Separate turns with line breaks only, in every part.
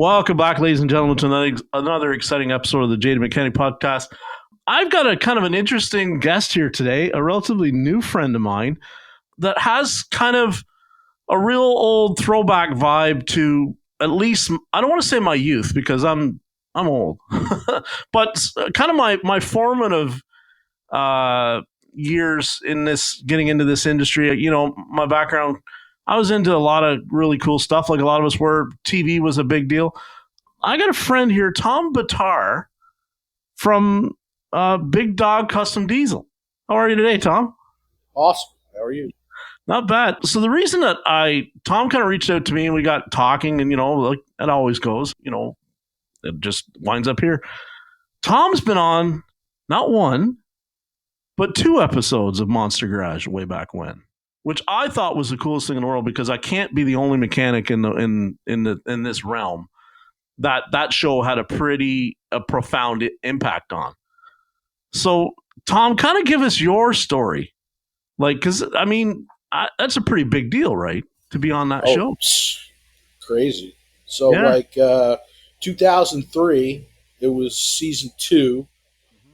Welcome back, ladies and gentlemen, to another exciting episode of the Jaded Mechanic podcast. I've got a kind of an interesting guest here today, a relatively new friend of mine that has kind of a real old throwback vibe to at least, I don't want to say my youth because I'm old, but kind of my formative years in this, getting into this industry. You know, my background, I was into a lot of really cool stuff, like a lot of us were. TV was a big deal. I got a friend here, Tom Batar from Big Dog Custom Diesel. How are you today, Tom?
Awesome. How are you?
Not bad. So the reason that Tom kind of reached out to me and we got talking, and like it always goes, it just winds up here. Tom's been on not one, but two episodes of Monster Garage way back when, which I thought was the coolest thing in the world because I can't be the only mechanic in this realm that show had a profound impact on. So, Tom, kind of give us your story. Like, because, I mean, that's a pretty big deal, right? To be on that show.
Crazy. So, 2003, it was season 2.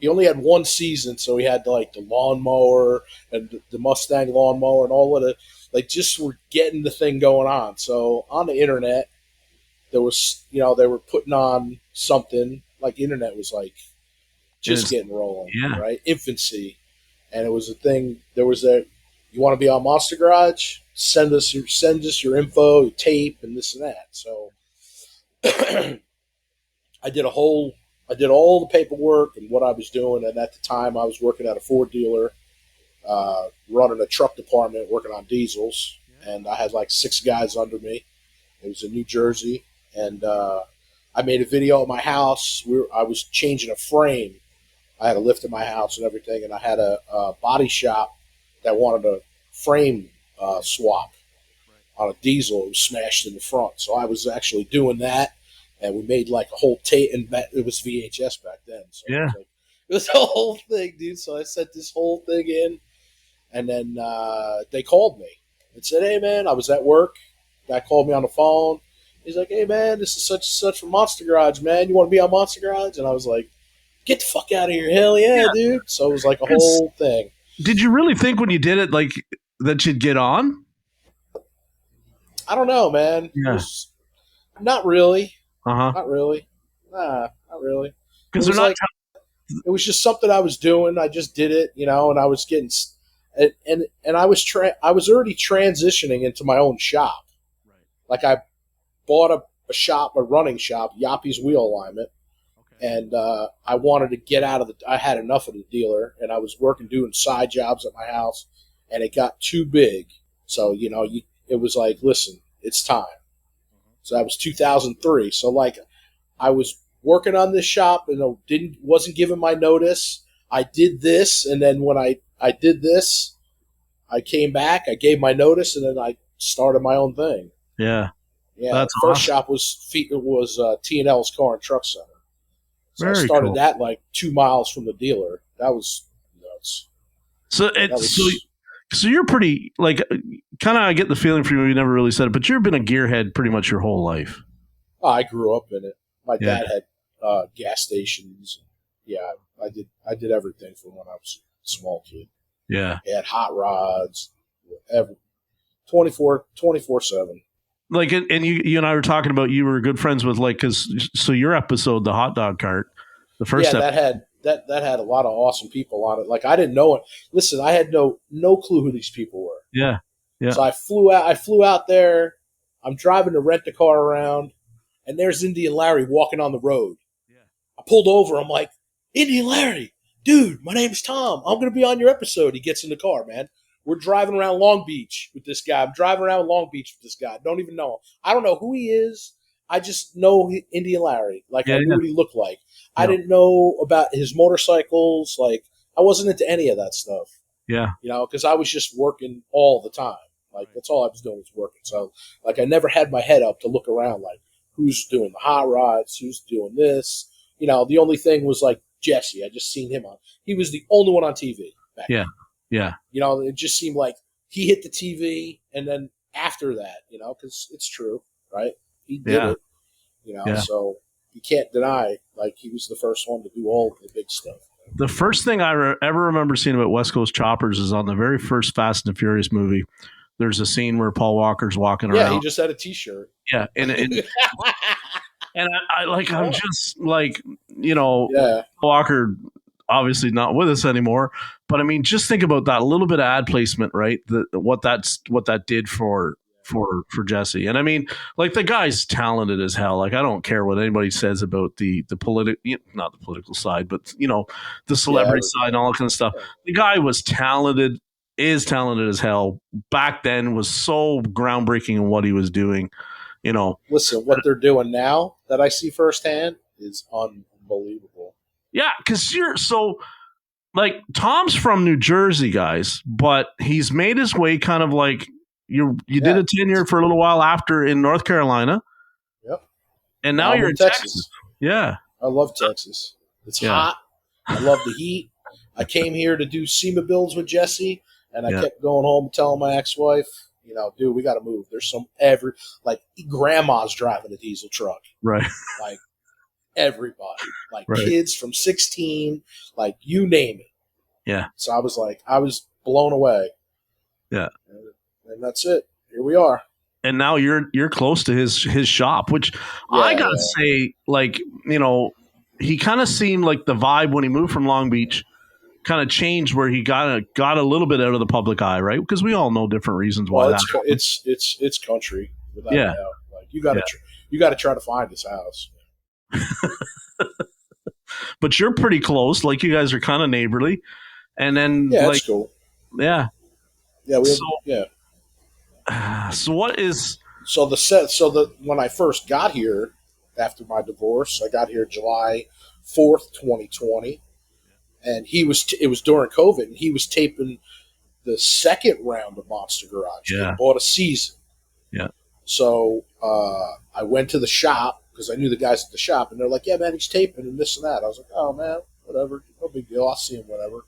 He only had one season, so he had, the lawnmower and the Mustang lawnmower and all of the, just were getting the thing going on. So, on the internet, there was, they were putting on something, internet was, just getting rolling, right? Infancy. And it was a thing, there was you want to be on Monster Garage? Send us your info, your tape, and this and that. So I did all the paperwork and what I was doing. And at the time I was working at a Ford dealer, running a truck department, working on diesels. And I had 6 guys under me. It was in New Jersey. And I made a video at my house. I was changing a frame. I had a lift at my house and everything, and I had a body shop that wanted a frame swap on a diesel. It was smashed in the front. So I was actually doing that, and we made a whole tape, and it was VHS back then. So
yeah.
It was a whole thing, dude. So I sent this whole thing in, and then they called me and said, "Hey, man, I was at work." Guy called me on the phone. He's like, "Hey, man, this is such and such from Monster Garage, man. You want to be on Monster Garage?" And I was like, "Get the fuck out of here. Hell yeah, dude." So it was a whole thing.
Did you really think when you did it, that you'd get on?
I don't know, man.
Yeah.
Not really.
Uh-huh.
Not really. Nah, not really.
Because
it was just something I was doing. I just did it, and I was getting, and I was already transitioning into my own shop. Right. I bought a running shop, Yoppie's Wheel Alignment. And I wanted to get out of I had enough of the dealer, and I was doing side jobs at my house, and it got too big. So, it was listen, it's time. So that was 2003. So I was working on this shop and wasn't given my notice. I did this. And then when I did this, I came back, I gave my notice, and then I started my own thing.
Yeah.
Yeah. That's the first shop was T&L's Car and Truck Center. So I started cool. That 2 miles from the dealer. That was nuts.
So you're pretty kind of. I get the feeling from you. You never really said it, but you've been a gearhead pretty much your whole life.
Oh, I grew up in it. My dad had gas stations. Yeah, I did everything from when I was a small kid.
Yeah,
he had hot rods, 24/7.
And you and I were talking about you were good friends with so your episode, the hot dog cart, the first
episode. that had a lot of awesome people on it. I didn't know it. Listen, I had no clue who these people were.
Yeah. Yeah.
So I flew out there. I'm driving to rent the car around, and there's Indian Larry walking on the road. Yeah. I pulled over. I'm like, "Indian Larry, dude, my name's Tom. I'm going to be on your episode." He gets in the car, man. We're driving around Long Beach with this guy. I'm driving around Long Beach with this guy. Don't even know him. I don't know who he is. I just know Indian Larry. I knew what he looked like. Yeah. I didn't know about his motorcycles. I wasn't into any of that stuff.
Yeah.
Because I was just working all the time. That's all I was doing was working. So, I never had my head up to look around, who's doing the hot rods, who's doing this. The only thing was, Jesse. I just seen him on. He was the only one on TV back then.
Yeah.
It just seemed like he hit the TV, and then after that, because it's true, right? He did it.
Yeah.
So you can't deny, like, he was the first one to do all the big stuff.
The first thing I ever remember seeing about West Coast Choppers is on the very first Fast and the Furious movie. There's a scene where Paul Walker's walking
Yeah,
around.
he just had a T-shirt.
Yeah, and I'm just like, Paul Walker obviously not with us anymore, but I mean, just think about that little bit of ad placement, right? What that did for Jesse. And I mean, like, the guy's talented as hell. Like, I don't care what anybody says about the political, not the political side, but the celebrity side and all that kind of stuff. The guy was talented, is talented as hell. Back then was so groundbreaking in what he was doing.
Listen, what they're doing now that I see firsthand is unbelievable.
Yeah, because like, Tom's from New Jersey, guys, but he's made his way kind of like you did a tenure for a little while after in North Carolina.
Yep.
And now you're in Texas. Yeah.
I love Texas. It's hot. I love the heat. I came here to do SEMA builds with Jesse, and I kept going home and telling my ex-wife, dude, we got to move. There's like, grandma's driving a diesel truck.
Right.
Like, everybody. Like, kids from 16, like, you name it.
Yeah.
So I was blown away.
Yeah.
And that's it. Here we are.
And now you're close to his shop, which I gotta say, like, he kind of seemed like the vibe when he moved from Long Beach kind of changed, where he got a little bit out of the public eye, right? Because we all know different reasons why
it's country, without a doubt. Like, you got to try to find his house.
But you're pretty close. Like, you guys are kind of neighborly, and then
that's cool.
Yeah.
Yeah.
So what is
when I first got here after my divorce, I got here July 4th, 2020, and it was during COVID, and he was taping the second round of Monster Garage.
Yeah.
He bought a season.
Yeah.
So I went to the shop because I knew the guys at the shop, and they're like, "Yeah, man, he's taping and this and that." I was like, "Oh man, whatever, no big deal. I'll see him whenever."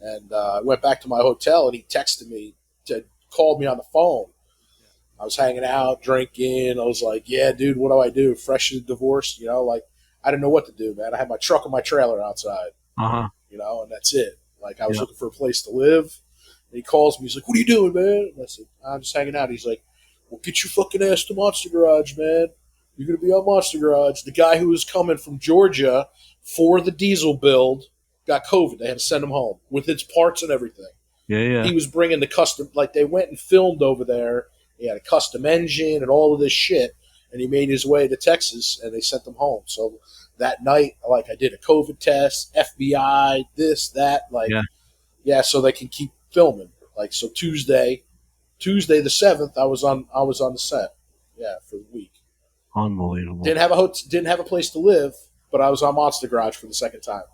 And I went back to my hotel, and he texted me called me on the phone. I was hanging out, drinking. I was like, "Yeah, dude, what do I do? Fresh as divorced, like, I didn't know what to do, man. I had my truck and my trailer outside, and that's it. Like, I was looking for a place to live." And he calls me. He's like, "What are you doing, man?" And I said, "I'm just hanging out." He's like, "Well, get your fucking ass to Monster Garage, man. You're going to be on Monster Garage." The guy who was coming from Georgia for the diesel build got COVID. They had to send him home with its parts and everything.
Yeah.
He was bringing the custom, like, they went and filmed over there. He had a custom engine and all of this shit, and he made his way to Texas, and they sent him home. So that night, like, I did a COVID test, FBI, this, that, like, so they can keep filming. Like, so Tuesday the 7th, I was on the set, for the week.
Unbelievable.
Didn't have a place to live, but I was on Monster Garage for the second time.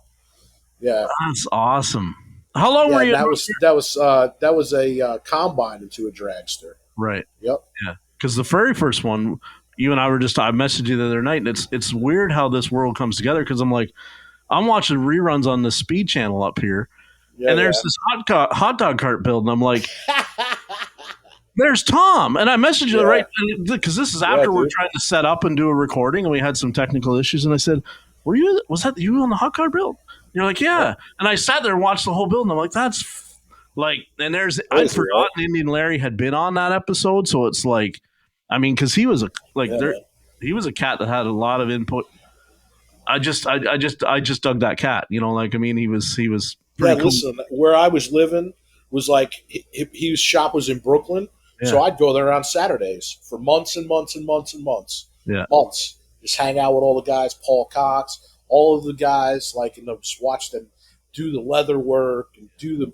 Yeah,
that's awesome. How long were you?
That was a combine into a dragster.
Right.
Yep.
Yeah. Because the very first one, you and I messaged you the other night, and it's weird how this world comes together. Because I'm watching reruns on the Speed Channel up here, and there's this hot dog cart build, and I'm like, "There's Tom." And I messaged you right, because this is after we're trying to set up and do a recording, and we had some technical issues. And I said, "Was that you on the hot cart build?" And you're like, "Yeah." And I sat there and watched the whole build, and I'm like, "That's." Like, and I'd forgotten Indian Larry had been on that episode, so it's like, I mean, because he was he was a cat that had a lot of input. I just dug that cat, like, I mean, he was pretty cool.
Listen, where I was living was like, his shop was in Brooklyn, so I'd go there on Saturdays for months and months and months and months.
Yeah,
months, just hang out with all the guys, Paul Cox, all of the guys, like, and just watch them do the leather work and do the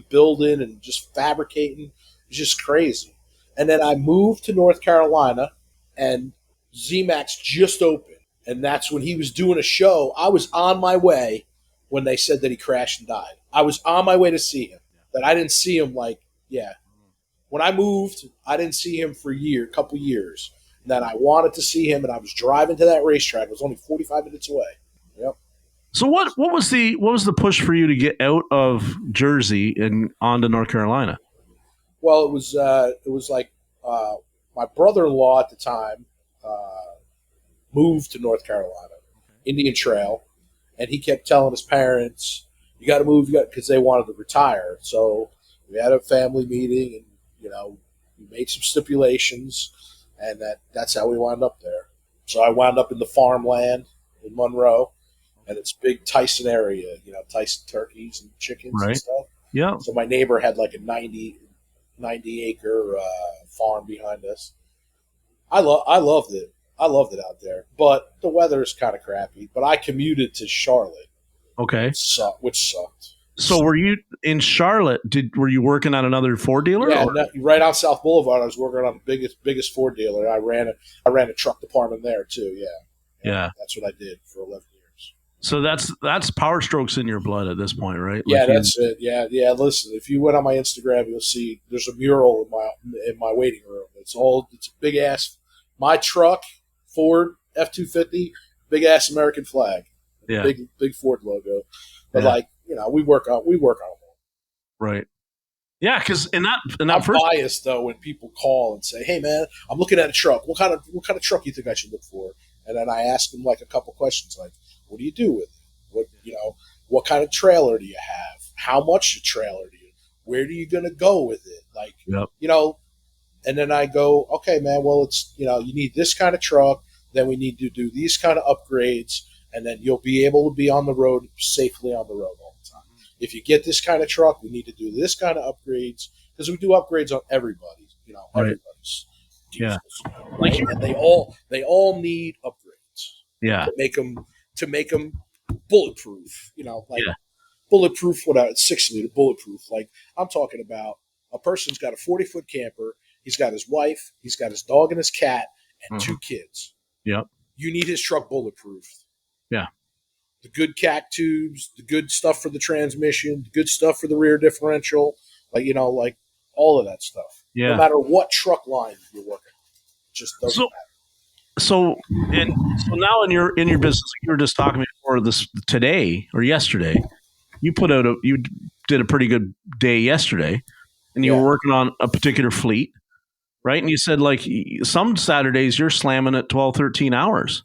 building and just fabricating. It's just crazy. And then I moved to North Carolina, and ZMAX just opened, and that's when he was doing a show. I was on my way when they said that he crashed and died. I was on my way to see him. That I didn't see him, when I moved, I didn't see him for a couple years. And then I wanted to see him, and I was driving to that racetrack. It was only 45 minutes away. Yep.
So what was the push for you to get out of Jersey and onto North Carolina?
Well, it was like my brother-in-law at the time moved to North Carolina, Indian Trail, and he kept telling his parents, "You got to move, because they wanted to retire." So we had a family meeting, and we made some stipulations, and that's how we wound up there. So I wound up in the farmland in Monroe, and it's big Tyson area, Tyson turkeys and chickens and
Right.
stuff.
Yeah.
So my neighbor had like a 90 acre farm behind us. I loved it. I loved it out there, but the weather is kind of crappy. But I commuted to Charlotte,
Okay.
which sucked.
So were you in Charlotte? Were you working at another Ford dealer?
Yeah,
or?
right on South Boulevard. I was working on the biggest Ford dealer. I ran a truck department there too.
Yeah.
That's what I did for 11 years.
So that's Power Strokes in your blood at this point, right?
Yeah, that's it. Yeah. Listen, if you went on my Instagram, you'll see there's a mural in my waiting room. It's a big ass. My truck, Ford F-250, big ass American flag.
Yeah.
Big Ford logo. But we work on them.
Right. Yeah, because in that
I'm
first
biased though when people call and say, "Hey man, I'm looking at a truck. What kind of truck do you think I should look for?" And then I ask them like a couple questions, like, "What do you do with it? What kind of trailer do you have? How much trailer do you? Where are you gonna go with it? Like,
Yep.
And then I go, okay, man. Well, it's you need this kind of truck. Then we need to do these kind of upgrades, and then you'll be able to be on the road safely on the road all the time. If you get this kind of truck, we need to do this kind of upgrades, because we do upgrades on everybody.
Right.
Everybody's diesels,
Yeah.
right? And they all need upgrades.
Yeah.
To make them bulletproof. Bulletproof. What 6-liter bulletproof? Like I'm talking about. A person's got a 40-foot camper. He's got his wife. He's got his dog and his cat and 2 kids.
Yep.
You need his truck bulletproof.
Yeah.
The good cat tubes, the good stuff for the transmission, the good stuff for the rear differential, like all of that stuff.
Yeah.
No matter what truck line you're working, it just doesn't matter.
So now in your business, you were just talking before this today or yesterday. You did a pretty good day yesterday, and you were working on a particular fleet, right? And you said like some Saturdays you're slamming at 12, 13 hours.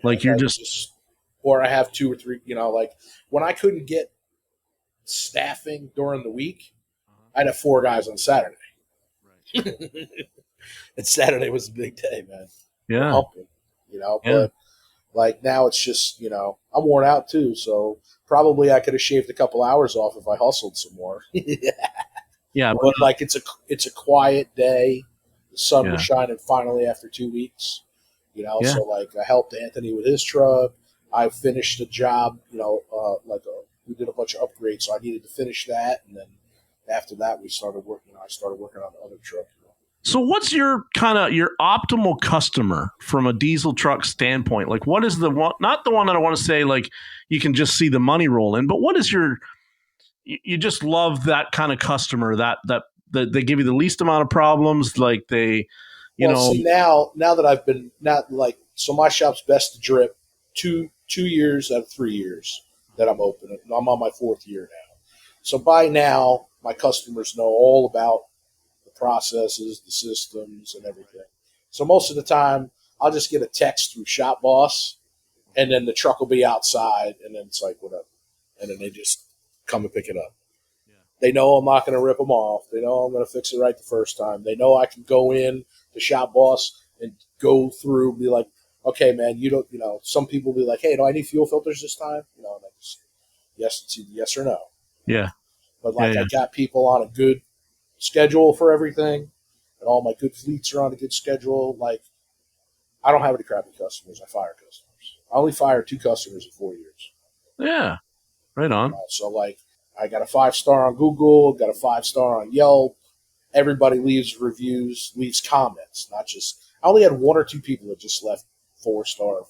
Like you're just
or I have 2 or 3, like when I couldn't get staffing during the week, I'd have 4 guys on Saturday. Right. And Saturday was a big day, man.
Yeah.
Humping, but like now it's just, I'm worn out too. So probably I could have shaved a couple hours off if I hustled some more.
Yeah.
But like it's a quiet day. The sun was shining finally after 2 weeks, so like I helped Anthony with his truck. I finished a job, we did a bunch of upgrades. So I needed to finish that. And then after that, we started working, I started working on the other truck.
So what's your optimal customer from a diesel truck standpoint? Like what is the one, not the one that I want to say like you can just see the money roll in, but what is you just love that kind of customer that they give you the least amount of problems. Like see
now that I've been so my shop's best to drip 2 years out of 3 years that I'm open. I'm on my 4th year now. So by now my customers know all about processes, the systems, and everything. So most of the time, I'll just get a text through Shop Boss, and then the truck will be outside, and then it's like, whatever. And then they just come and pick it up. Yeah. They know I'm not going to rip them off. They know I'm going to fix it right the first time. They know I can go in to Shop Boss and go through and be like, okay, man, some people will be like, hey, do I need fuel filters this time? And I just, yes, it's either yes or no.
Yeah.
But I got people on a good schedule for everything, and all my good fleets are on a good schedule. Like, I don't have any crappy customers. I fire customers. I only fired 2 customers in 4 years.
Yeah, right on.
So I got a 5-star on Google, got a 5-star on Yelp. Everybody leaves reviews, leaves comments. Not just I only had 1 or 2 people that just left 4-star,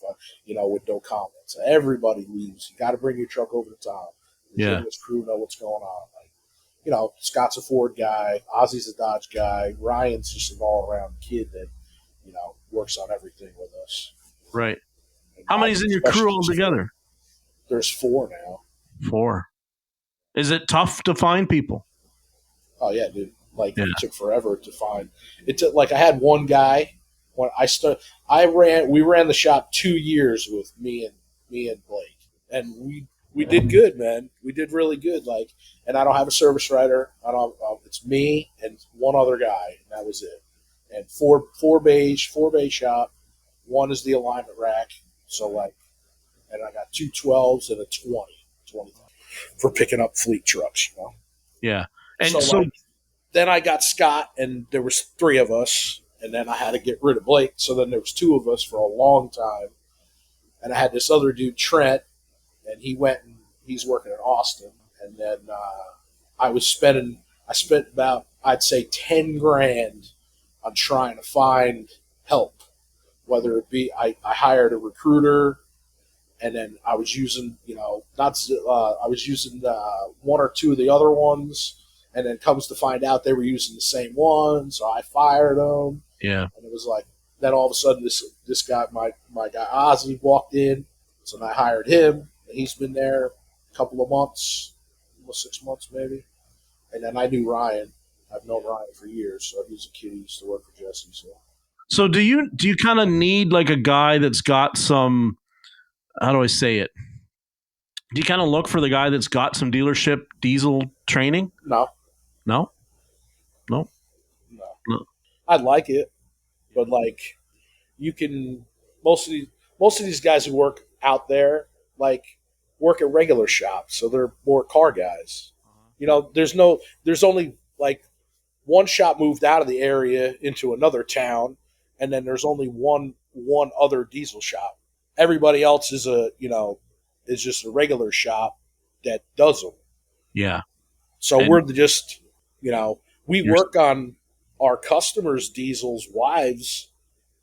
with no comments. Everybody leaves. You got to bring your truck over the top. The crew know what's going on. Scott's a Ford guy, Ozzy's a Dodge guy, Ryan's just an all-around kid that, works on everything with us.
Right. How many's in your crew altogether?
There's 4 now.
4. Is it tough to find people?
Oh, yeah, dude. It took forever to find. It took, I had one guy when we ran the shop 2 years with me and Blake, and we did good, man. We did really good. Like, and I don't have a service writer. I don't. It's me and one other guy, and that was it. And four bay shop. One is the alignment rack. So like, and I got 212s and a 20 for picking up fleet trucks. You know.
Yeah. And
so like, then I got Scott, and there was 3 of us, and then I had to get rid of Blake. So then there was 2 of us for a long time, and I had this other dude, Trent, and he's working in Austin. And then I spent about, I'd say, 10 grand on trying to find help, whether it be I hired a recruiter, and then I was using, I was using 1 or 2 of the other ones. And then comes to find out they were using the same one, so I fired them.
Yeah.
And it was like, then all of a sudden this guy, my guy Ozzy, walked in, so then I hired him, and he's been there a couple of months, almost 6 months maybe. And then I knew Ryan. I've known Ryan for years, so he's a kid who used to work for Jesse.
So do you kind of need like a guy that's got some, how do I say it? Do you kind of look for the guy that's got some dealership diesel training?
No. I'd like it, but like, you can most of these guys who work out there like work at regular shops, so they're more car guys. You know, there's only like one shop moved out of the area into another town, and then there's only one other diesel shop. Everybody else is just a regular shop that does them.
Yeah.
So
And
we're just, we work on our customers' diesels' wives.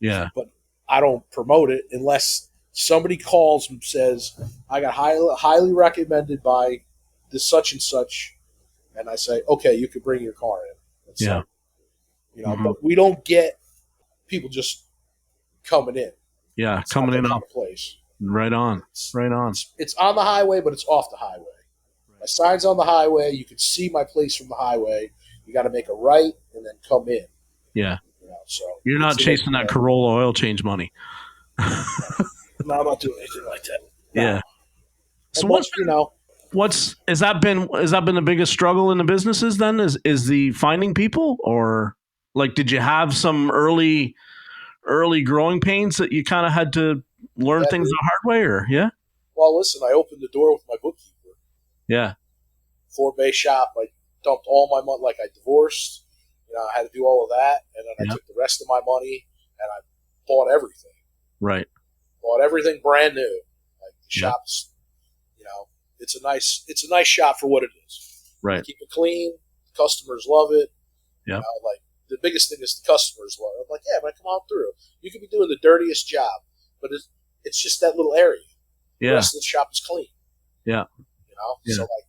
Yeah.
But I don't promote it unless somebody calls and says, I got highly recommended by this such and such. And I say, okay, you can bring your car in. And so, but we don't get people just coming in.
Yeah.
It's
coming
not
in
that
off.
kind of place.
Right on.
It's on the highway, but it's off the highway. My sign's on the highway. You can see my place from the highway. You got to make a right and then come in.
Yeah.
So
you're not chasing that Corolla oil change money.
No, I'm not doing anything like that. No.
Yeah. So has that been the biggest struggle in the businesses then? Is the finding people, or like did you have some early growing pains that you kind of had to learn things the hard way, or yeah?
Well, listen, I opened the door with my bookkeeper.
Yeah.
4-bay shop. I dumped all my money, like I divorced. I had to do all of that, and then I took the rest of my money and I bought everything.
Right.
Bought everything brand new. Like the shop's, it's a nice shop for what it is.
Right.
Keep it clean. Customers love it.
Yeah.
Like the biggest thing is the customers love it. I'm like, yeah, man, come on through. You could be doing the dirtiest job, but it's just that little area.
Yeah.
The rest of the shop is clean.
Yeah.
So like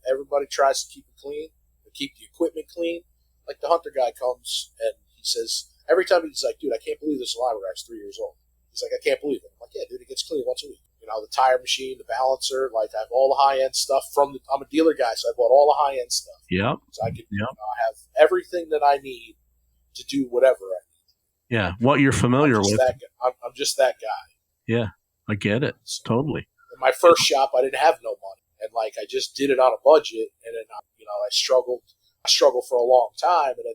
everybody tries to keep it clean, to keep the equipment clean. Like the Hunter guy comes and he says, every time he's like, dude, I can't believe this alignment rack's 3 years old. He's like, I can't believe it. I'm like, yeah, dude, it gets clean once a week. The tire machine, the balancer, like I have all the high-end stuff I'm a dealer guy, so I bought all the high-end stuff.
Yeah.
So I can have everything that I need to do whatever I need.
Yeah, what you're familiar with.
I'm just that guy.
Yeah, I get it. Totally.
In my first shop, I didn't have no money. And like I just did it on a budget, and then I struggled for a long time, and then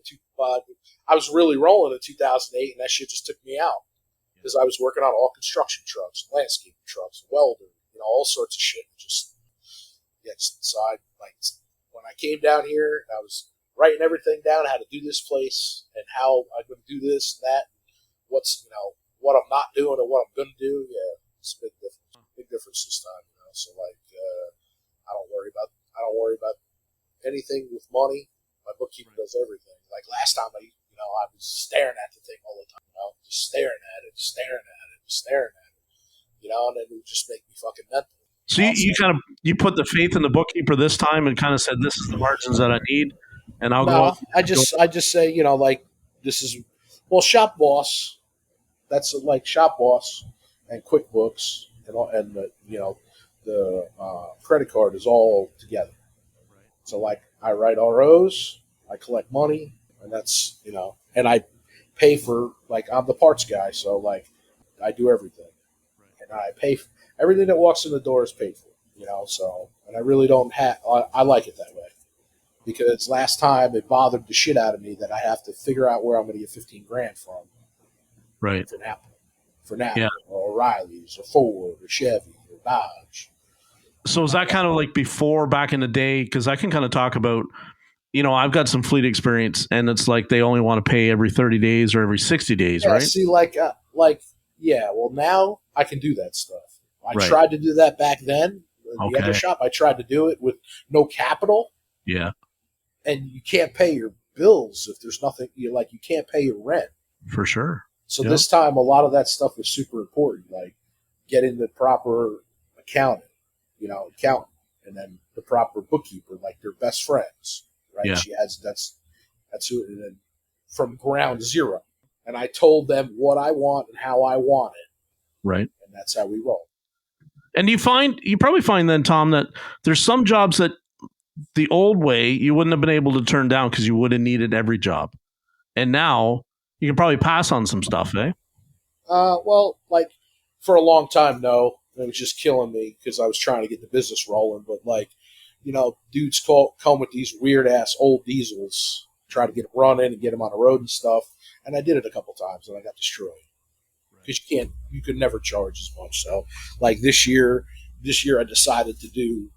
I was really rolling in 2008, and that shit just took me out because I was working on all construction trucks, landscape trucks, welder, all sorts of shit. So when I came down here, I was writing everything down, how to do this place and how I'm going to do this and that, what I'm not doing and what I'm going to do. Yeah, it's a big difference this time. So like I don't worry about anything with money. My bookkeeper does everything. Like last time, I was staring at the thing all the time. Just staring at it, and then it would just make me fucking mental.
So you put the faith in the bookkeeper this time and kind of said, this is the margins that I need, and I'll go.
I just say, like, this is, Shop Boss. That's like Shop Boss and QuickBooks and the credit card is all together. So like I write ROs, I collect money, and that's and I pay for, like, I'm the parts guy, so like I do everything, and I pay for everything that walks in the door is paid for. So, and I really don't have. I like it that way because last time it bothered the shit out of me that I have to figure out where I'm going to get 15 grand from.
Right.
For Napa, or O'Reilly's, or Ford, or Chevy, or Dodge.
So is that kind of like before, back in the day? Because I can kind of talk about, I've got some fleet experience, and it's like they only want to pay every 30 days or every 60 days, right?
See, yeah. Well, now I can do that stuff. I
Right.
tried to do that back then. In the
Okay.
other shop, I tried to do it with no capital,
Yeah,
and you can't pay your bills if there's nothing. You can't pay your rent.
for sure.
So
Yep.
this time, a lot of that stuff was super important, like getting the proper accountant, and then the proper bookkeeper, like they're best friends, right?
Yeah.
She has that's who, and then from ground zero. And I told them what I want and how I want it,
Right.
and that's how we roll.
And you probably find then, Tom, that there's some jobs that the old way you wouldn't have been able to turn down because you would have needed every job. And now you can probably pass on some stuff, eh?
Well, like for a long time, no, it was just killing me because I was trying to get the business rolling. But dudes come with these weird ass old diesels, try to get them running and get them on the road and stuff. And I did it a couple times, and I got destroyed because you could never charge as much. So, like this year I decided to do,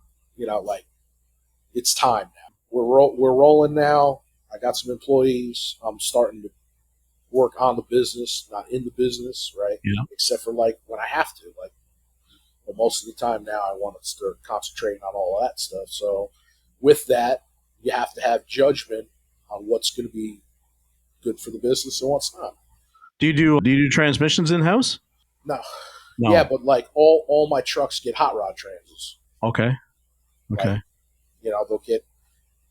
it's time now. We're rolling now. I got some employees. I'm starting to work on the business, not in the business, right?
Yeah.
Except for like when I have to, but most of the time now I want to start concentrating on all of that stuff. So with that, you have to have judgment on what's going to be good for the business and what's not.
Do you do transmissions in house?
No.
No.
Yeah, but like all my trucks get hot rod transes.
Okay.
Like, they'll get,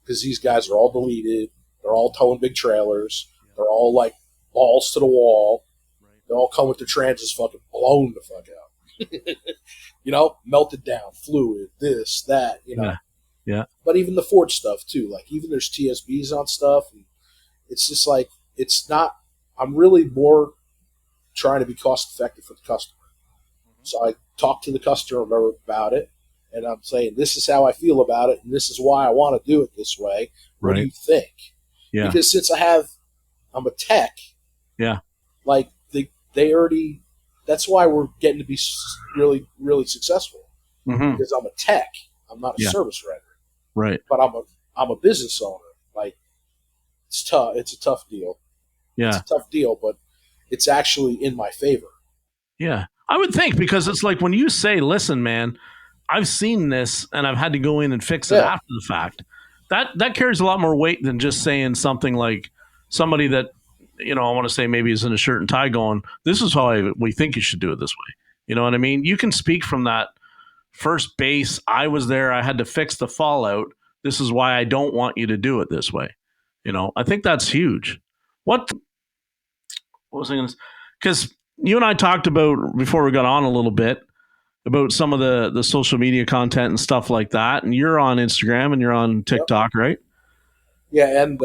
because these guys are all deleted. They're all towing big trailers. They're all like balls to the wall. They all come with the transes fucking blown the fuck out. Melted down, fluid, this, that,
Yeah.
But even the Ford stuff too. Like even there's TSBs on stuff. And it's just like, it's not, I'm really more trying to be cost effective for the customer. So I talk to the customer about it, and I'm saying, this is how I feel about it, and this is why I want to do it this way. What do you think?
Yeah.
Because since I'm a tech.
Yeah.
Like they already, that's why we're getting to be really, really successful.
Mm-hmm.
Because I'm a tech. I'm not a service renter.
Right.
But I'm a business owner. Like it's tough. It's a tough deal.
Yeah.
It's a tough deal, but it's actually in my favor.
Yeah. I would think, because it's like when you say, listen, man, I've seen this and I've had to go in and fix it after the fact. That carries a lot more weight than just saying something like somebody that, I want to say maybe is in a shirt and tie going, this is how we think you should do it this way. You know what I mean? You can speak from that first base. I was there. I had to fix the fallout. This is why I don't want you to do it this way. I think that's huge. What was I going to say? Because you and I talked about, before we got on a little bit, about some of the social media content and stuff like that. And you're on Instagram and you're on TikTok, right?
Yeah, and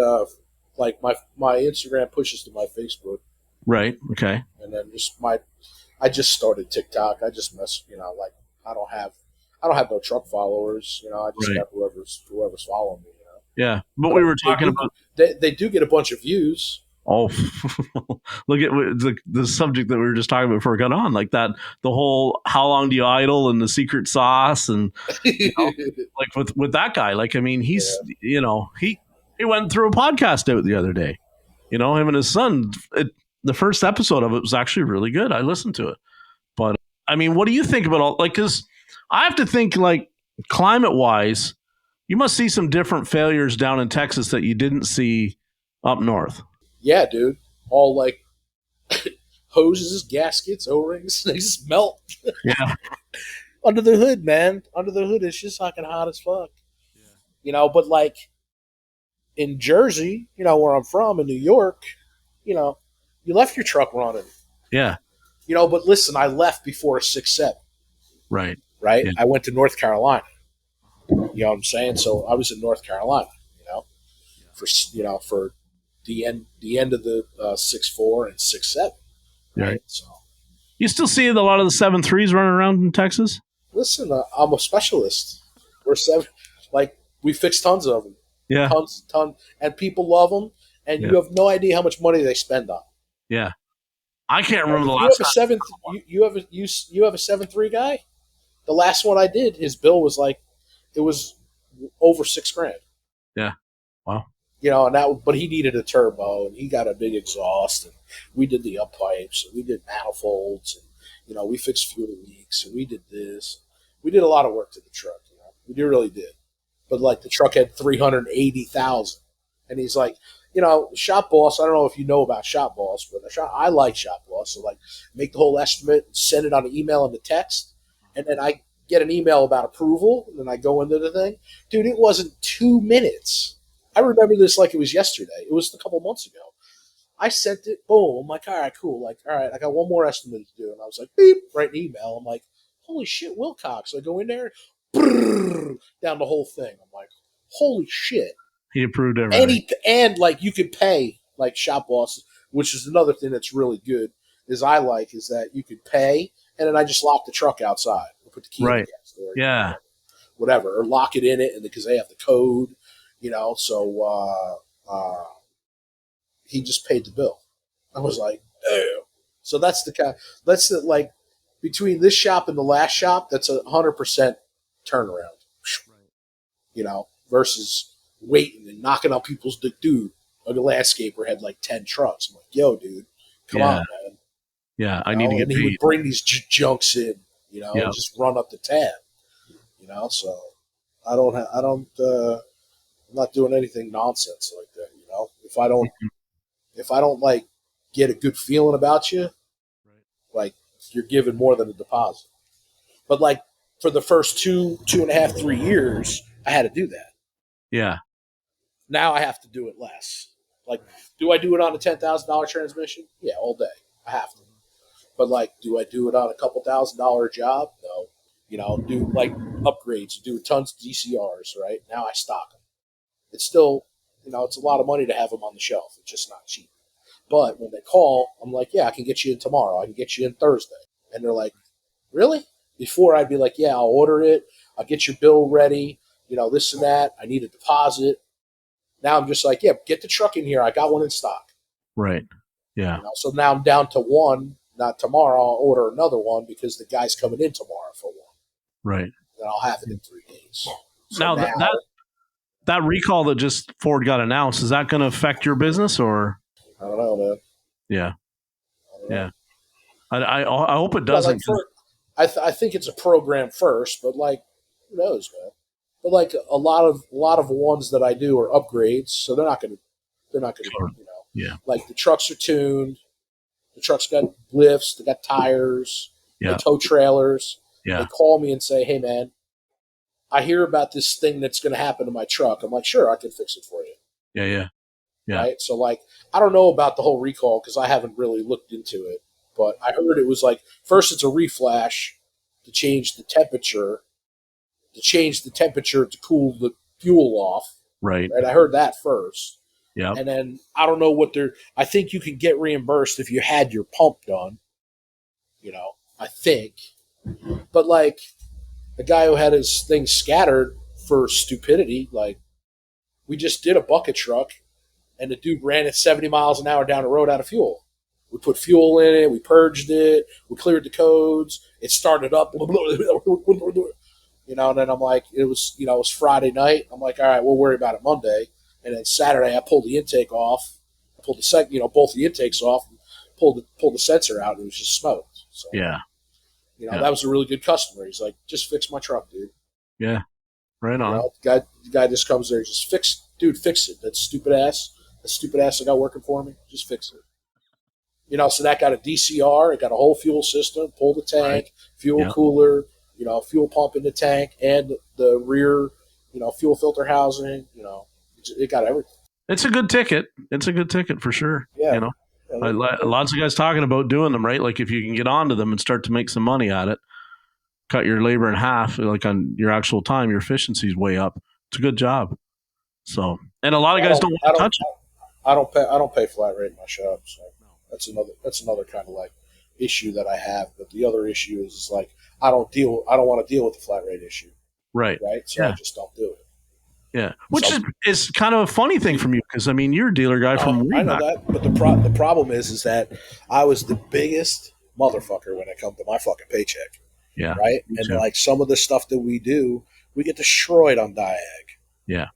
like my Instagram pushes to my Facebook.
Right. Okay.
And then I just started TikTok. I just like I don't have no truck followers. I just have whoever's following me.
Yeah, but we were talking about
they do get a bunch of views.
Oh, look at the subject that we were just talking about before we got on, like that, the whole how long do you idle and the secret sauce, and like with that guy, like, I mean, he's he went through a podcast out the other day, him and his son. The first episode of it was actually really good. I listened to it, but I mean, what do you think about all, like, because I have to think, like, climate wise, you must see some different failures down in Texas that you didn't see up north.
Yeah, dude. All like hoses, gaskets, O-rings, they just melt.
Yeah.
Under the hood, man. Under the hood, it's just fucking hot as fuck. Yeah. But like in Jersey, where I'm from, in New York, you left your truck running.
Yeah.
But listen, I left before a 6-7.
Right.
Right?
Yeah.
I went to North Carolina. You know what I'm saying? So I was in North Carolina, for the end of the 6.4 and 6.7. Right.
Right.
So
You still see a lot of the 7.3s running around in Texas?
listen, I'm a specialist. We're seven. Like we fix tons of them.
Yeah.
Tons, and people love them. And you have no idea how much money they spend on.
Yeah. I can't remember the
You
last
have a
time.
7. You have a 7.3 guy. The last one I did, his bill was like, it was over $6,000.
Yeah. Wow.
But he needed a turbo, and he got a big exhaust, and we did the up pipes, and we did manifolds, and we fixed fuel leaks, and we did this. We did a lot of work to the truck. We really did. But like the truck had 380,000, and he's like, Shop Boss. I don't know if you know about Shop Boss, but I like Shop Boss. So like, make the whole estimate, send it on an email and the text, and then I get an email about approval, and then I go into the thing. Dude, it wasn't 2 minutes. I remember this like it was yesterday. It was a couple months ago. I sent it, boom. I'm like, all right, cool. Like, all right, I got one more estimate to do. And I was like, beep, write an email. I'm like, holy shit, Wilcox. I go in there, brrr, down the whole thing. I'm like, holy shit.
He approved everything.
And like you could pay like Shop Boss, which is another thing that's really good, is that you could pay, and then I just lock the truck outside. Put the key in the gas door.
Yeah.
Whatever. Or lock it in it, and because they have the code. So he just paid the bill. I was like, damn. So that's like between this shop and the last shop, that's 100% turnaround. Versus waiting and knocking on people's dude. A landscaper had like 10 trucks. I'm like, yo, dude, come on, man.
Yeah, I need to get paid.
He would bring these junks in, and just run up the tab. So I'm not doing anything nonsense like that. If I don't like get a good feeling about you, like you're giving more than a deposit. But like for the first 2.5, 3 years, I had to do that.
Yeah.
Now I have to do it less. Like, do I do it on a $10,000 transmission? Yeah, all day. I have to. But like, do I do it on a couple $1,000 job? No. Do like upgrades, do tons of DCRs, right? Now I stock them. It's still, it's a lot of money to have them on the shelf. It's just not cheap. But when they call, I'm like, yeah, I can get you in tomorrow. I can get you in Thursday. And they're like, really? Before I'd be like, yeah, I'll order it. I'll get your bill ready. This and that. I need a deposit. Now I'm just like, yeah, get the truck in here. I got one in stock.
Right. Yeah.
So now I'm down to one. Not tomorrow. I'll order another one because the guy's coming in tomorrow for one.
Right.
Then I'll have it in 3 days.
So now that recall that just Ford got announced, is that going to affect your business or?
I don't know, man.
Yeah. Yeah. I hope it doesn't.
I think it's a program first, but like, who knows, man? But like a lot of ones that I do are upgrades, so they're not gonna,
Yeah.
Like the trucks are tuned, the trucks got lifts, they got tires, they tow trailers.
Yeah.
They call me and say, hey, man, I hear about this thing that's going to happen to my truck. I'm like, sure, I can fix it for you.
Yeah.
Right? So, like, I don't know about the whole recall because I haven't really looked into it. But I heard it was like, first it's a reflash to change the temperature, to cool the fuel off.
Right.
I heard that first.
Yeah.
And then I don't know what I think you can get reimbursed if you had your pump done. I think. But like the guy who had his thing scattered for stupidity, like we just did a bucket truck and the dude ran at 70 miles an hour down the road out of fuel. We put fuel in it, we purged it, we cleared the codes, it started up, and then I'm like, it was Friday night. I'm like, all right, we'll worry about it Monday. And then Saturday I pulled the intake off. I pulled both the intakes off, and pulled the sensor out, and it was just smoke. So,
yeah.
That was a really good customer. He's like, just fix my truck, dude.
Yeah. Right on.
The guy just comes there, just fix it. That stupid ass I got working for me, just fix it. So that got a DCR, it got a whole fuel system, pull the tank, fuel cooler, fuel pump in the tank, and the rear, fuel filter housing, it got everything.
It's a good ticket. It's a good ticket for sure.
Yeah.
Lots of guys talking about doing them, right? Like if you can get onto them and start to make some money at it, cut your labor in half, like on your actual time, your efficiency is way up. It's a good job. So, and a lot of guys don't want to touch it.
I don't pay flat rate in my shop. So that's another kind of like issue that I have. But the other issue is like I don't want to deal with the flat rate issue.
Right.
Right. So I just don't do it.
Yeah, which is kind of a funny thing from you because I mean you're a dealer guy from way
I know
back.
that, but the problem is that I was the biggest motherfucker when it comes to my fucking paycheck.
Yeah,
right. And like some of the stuff that we do, we get destroyed on Diag.
Yeah.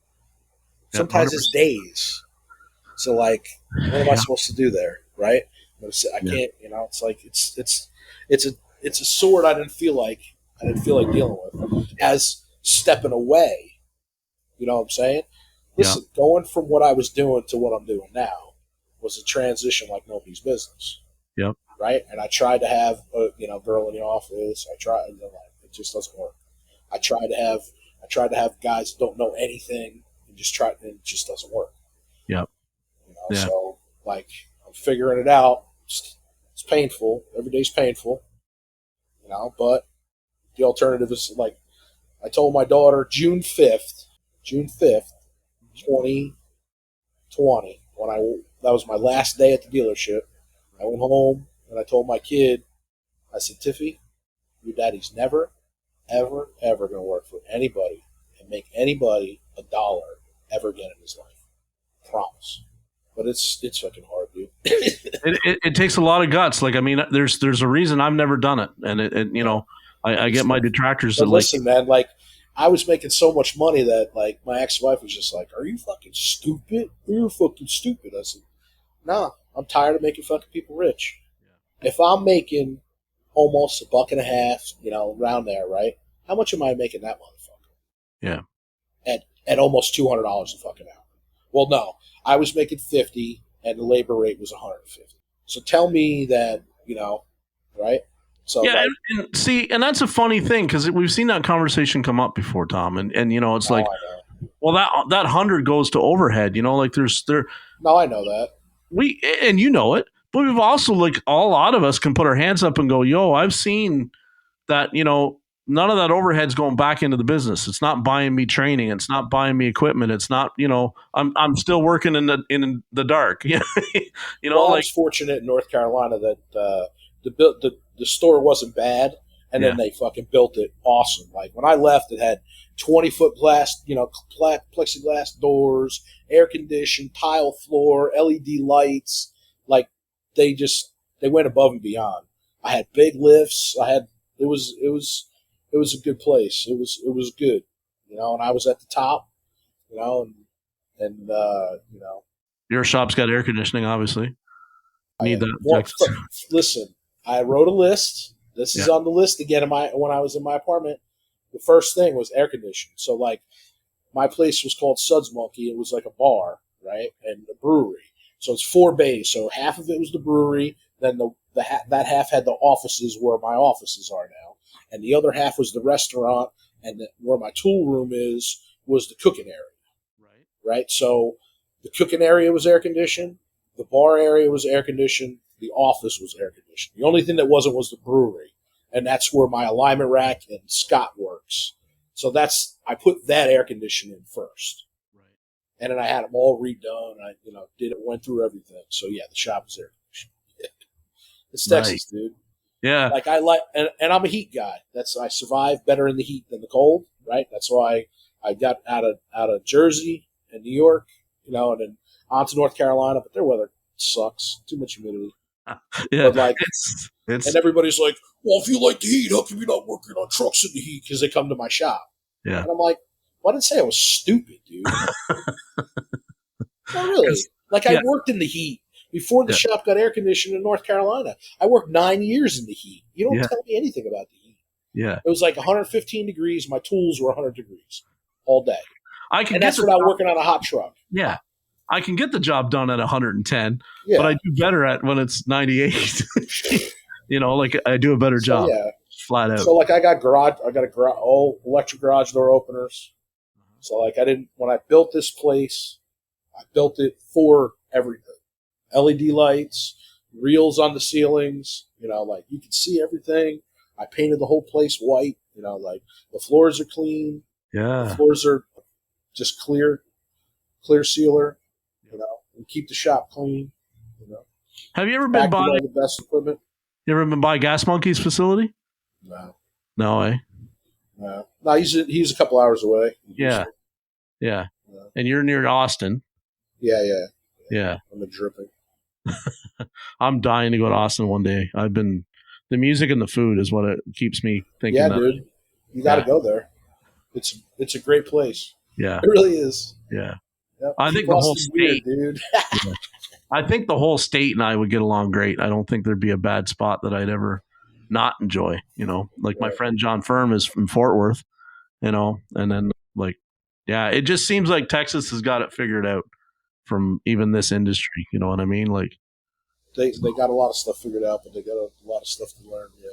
Sometimes it's days. So like, what am I supposed to do there? Right. I can't. You know, it's like it's a sword I didn't feel like dealing with as stepping away. You know what I'm saying? Listen, going from what I was doing to what I'm doing now was a transition like nobody's business.
Yep.
Right? And I tried to have a girl in the office. I tried, it just doesn't work. I tried to have guys that don't know anything and it just doesn't work.
Yep.
You know, so like I'm figuring it out. It's painful. Every day's painful. You know, but the alternative is like I told my daughter June 5th, 2020, that was my last day at the dealership. I went home and I told my kid, I said, Tiffy, your daddy's never, ever, ever going to work for anybody and make anybody $1 ever again in his life. Promise. But it's fucking hard, dude.
it takes a lot of guts. Like, I mean, there's a reason I've never done it. And I get my detractors.
But listen, man, like, I was making so much money that, like, my ex-wife was just like, are you fucking stupid? You're fucking stupid. I said, nah, I'm tired of making fucking people rich. Yeah. If I'm making almost $1.50, around there, right? How much am I making that motherfucker?
Yeah.
At almost $200 a fucking hour. Well, no, I was making 50 and the labor rate was 150. So tell me that, right? So
yeah, and that's a funny thing because we've seen that conversation come up before, Tom, and it's like, well, that 100 goes to overhead, like there's.
No, I know that.
And you know it, but we've also like a lot of us can put our hands up and go, yo, I've seen that, none of that overhead's going back into the business. It's not buying me training. It's not buying me equipment. It's not, I'm still working in the dark. Yeah, I was
fortunate in North Carolina that the store wasn't bad, and then they fucking built it awesome. Like when I left, it had 20-foot glass, plexiglass doors, air conditioned, tile floor, LED lights. Like they went above and beyond. I had big lifts. It was a good place. It was good, and I was at the top, and
your shop's got air conditioning, obviously.
Listen, I wrote a list. This is on the list again when I was in my apartment. The first thing was air conditioning. So like my place was called Suds Monkey. It was like a bar, right? And a brewery. So it's 4 bays. So half of it was the brewery. Then that half had the offices where my offices are now. And the other half was the restaurant. And where my tool room was the cooking area. Right? So the cooking area was air conditioned. The bar area was air conditioned. The office was air conditioned. The only thing that wasn't was the brewery. And that's where my alignment rack and Scott works. So I put that air conditioning in first. Right. And then I had them all redone. I, went through everything. So yeah, the shop was air conditioned. It's Texas, dude.
Yeah.
Like and I'm a heat guy. I survive better in the heat than the cold, right? That's why I got out of Jersey and New York, and then on to North Carolina, but their weather sucks. Too much humidity.
Yeah,
but like it's and everybody's like, well, if you like the heat, how come you're not working on trucks in the heat? Because they come to my shop.
Yeah,
and I'm like, well, I didn't say I was stupid, dude. Not really. Like I worked in the heat before the shop got air conditioned in North Carolina. I worked 9 years in the heat. You don't tell me anything about the heat.
Yeah,
it was like 115 degrees. My tools were 100 degrees all day.
That's
without working on a hot truck.
Yeah. I can get the job done at 110, but I do better at when it's 98. Like I do a better job. Yeah. Flat out.
So like I got all electric garage door openers. So like when I built this place, I built it for everything. LED lights, reels on the ceilings, like you can see everything. I painted the whole place white, like the floors are clean.
Yeah.
The floors are just clear sealer. and keep the shop clean. You know,
Have you ever been
packed with
by?
all the best equipment.
You ever been by Gas Monkey's facility?
No,
No, eh?
no. He's a couple hours away.
Yeah. Yeah.
No.
And you're near Austin.
Yeah. I'm a dripping.
I'm dying to go to Austin one day. The music and the food is what it keeps me thinking.
Yeah, dude. You got to go there. It's a great place.
Yeah.
It really is.
Yeah.
Yep.
I think the whole state,
dude.
Yeah. I think the whole state and I would get along great. I don't think there'd be a bad spot that I'd ever not enjoy, like my friend John Firm is from Fort Worth, and then it just seems like Texas has got it figured out from even this industry. You know what I mean? Like
they got a lot of stuff figured out, but they got a lot of stuff to learn. Yeah.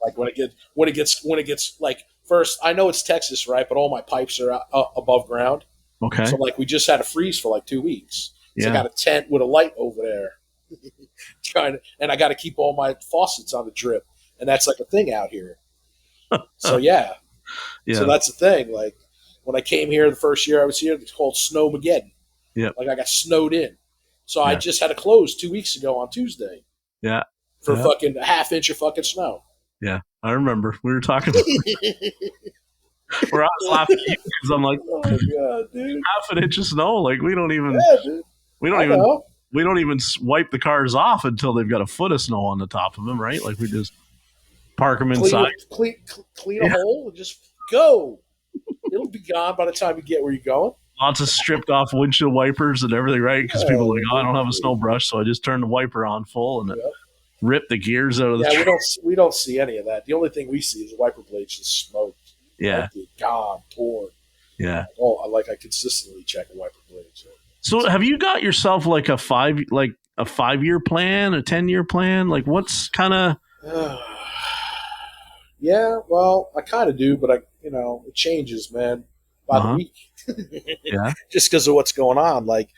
Like when it gets like, first, I know it's Texas, right? But all my pipes are above ground.
Okay.
So like we just had a freeze for like 2 weeks. So
Yeah.
I got a tent with a light over there, and I got to keep all my faucets on the drip, and that's like a thing out here. So yeah. So that's the thing. Like when I came here the first year I was here, it's called Snowmageddon.
Yeah.
Like I got snowed in. So I just had to close 2 weeks ago on Tuesday.
Yeah.
For fucking a half inch of fucking snow.
Yeah. I remember we were talking about where I was laughing at you because I'm like,
oh my God, dude.
half an inch of snow. Like we don't even
dude.
we don't even wipe the cars off until they've got a foot of snow on the top of them, right? Like we just park them inside.
Clean a hole and just go. It'll be gone by the time you get where you're going.
Lots of stripped off windshield wipers and everything, right? Because people are like, I don't have a snow brush, so I just turn the wiper on full and rip the gears out of the truck.
we don't see any of that. The only thing we see is wiper blades just smoked.
Yeah.
Gone, torn.
Yeah.
I consistently check a wiper blade.
So have you got yourself like a 5-year plan, a 10-year plan? Like what's kind of
Yeah, well, I kind of do, but it changes, man, by the week.
Yeah.
Just because of what's going on. Like,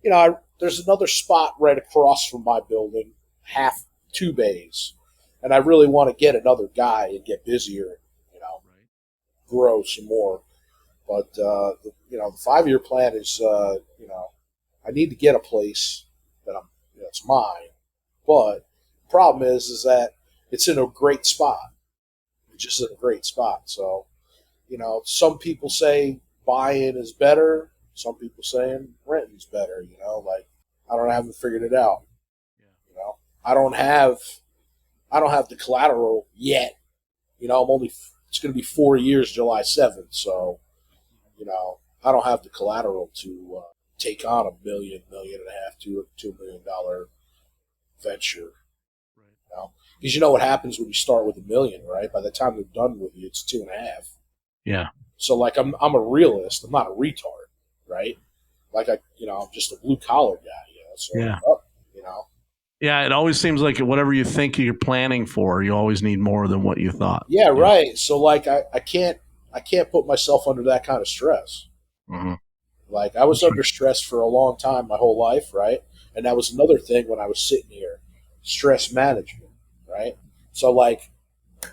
there's another spot right across from my building, half 2 bays, and I really want to get another guy and get busier, grow some more. But the 5-year plan is, I need to get a place that it's mine. But the problem is that it's in a great spot. It's just in a great spot. So, some people say buying is better. Some people saying renting is better. Like I haven't figured it out. Yeah. I don't have the collateral yet. It's going to be 4 years, July 7th. So, I don't have the collateral to take on $1 million, $1.5 million, $2 million venture. Right. Because what happens when you start with $1 million, right? By the time they're done with you, it's 2.5.
Yeah.
So like I'm a realist. I'm not a retard, right? Like I'm just a blue collar guy. So
yeah. Yeah, it always seems like whatever you think you're planning for, you always need more than what you thought.
Yeah, right. So like I can't put myself under that kind of stress.
Mm-hmm.
Like I was under stress for a long time, my whole life, right? And that was another thing when I was sitting here, stress management, right? So like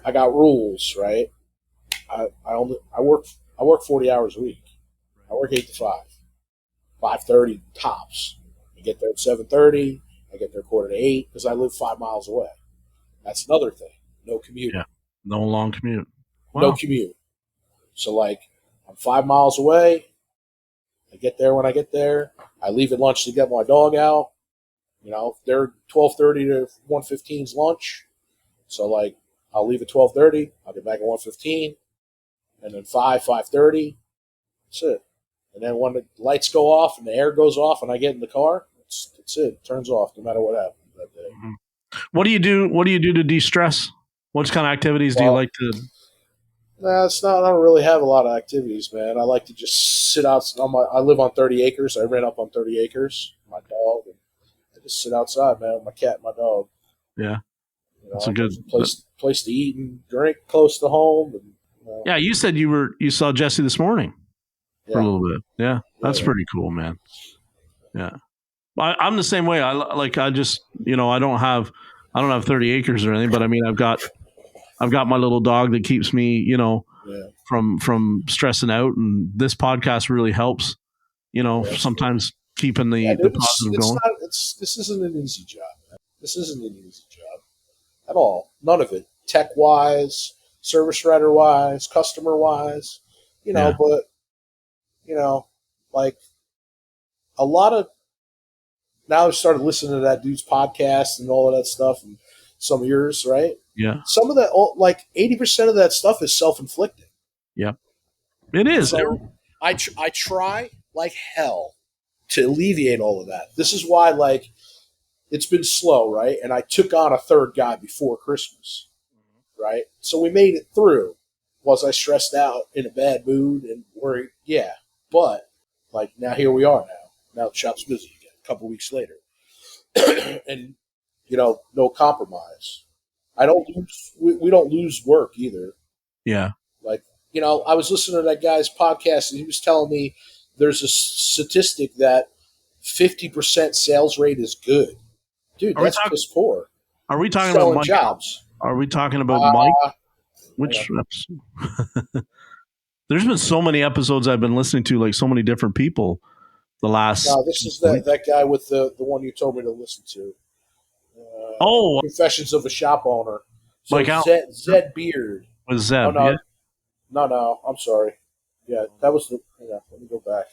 I got rules, right? I work 40 hours a week. I work 8 to 5, 5:30 tops. I get there at 7:30. I get there 7:45 because I live 5 miles away. That's another thing. No commute.
Yeah. No long commute.
Wow. No commute. So like I'm 5 miles away. I get there when I get there. I leave at lunch to get my dog out. They're 12:30 to 1:15's lunch. So like I'll leave at 12:30. I'll get back at 1:15. And then 5:30. That's it. And then when the lights go off and the air goes off and I get in the car, that's it. It turns off no matter what happens that day.
Mm-hmm. What do you do to de-stress? What kind of activities do you like to?
It's not. I don't really have a lot of activities, man. I like to just sit out. I live on 30 acres. I rent up on 30 acres. My dog, and I just sit outside, man, with my cat and my dog.
Yeah, that's a good
place to eat and drink close to home. And,
yeah, you said you saw Jesse this morning for a little bit. Yeah, that's pretty cool, man. Yeah, I'm the same way. I just I don't have 30 acres or anything, but I mean I've got my little dog that keeps me from stressing out, and this podcast really helps. Sometimes keeping the positive going.
This isn't an easy job, man. This isn't an easy job at all. None of it. Tech wise, service writer wise, customer wise, but like a lot of now I've started listening to that dude's podcast and all of that stuff and some of yours, right?
Yeah.
Some of that, like 80% of that stuff is self-inflicted.
Yeah. It is.
So I try like hell to alleviate all of that. This is why, like, it's been slow, right? And I took on a third guy before Christmas, right? So we made it through. Was I stressed out, in a bad mood, and worried? Yeah. But, like, now here we are now. Now the shop's busy again, a couple weeks later. And, no compromise. We don't lose work either.
Yeah.
Like, I was listening to that guy's podcast, and he was telling me there's a statistic that 50% sales rate is good. Dude, that's piss poor.
Are we talking
selling
about Mike?
Jobs?
Are we talking about Mike? Which there's been so many episodes I've been listening to, like so many different people. The last
this is that guy with the one you told me to listen to. Confessions of a Shop Owner. So
Mike
Zed Beard.
Was Zeb?
Oh, no,
yeah.
No, I'm sorry. Yeah, that was the. Hang on, let me go back.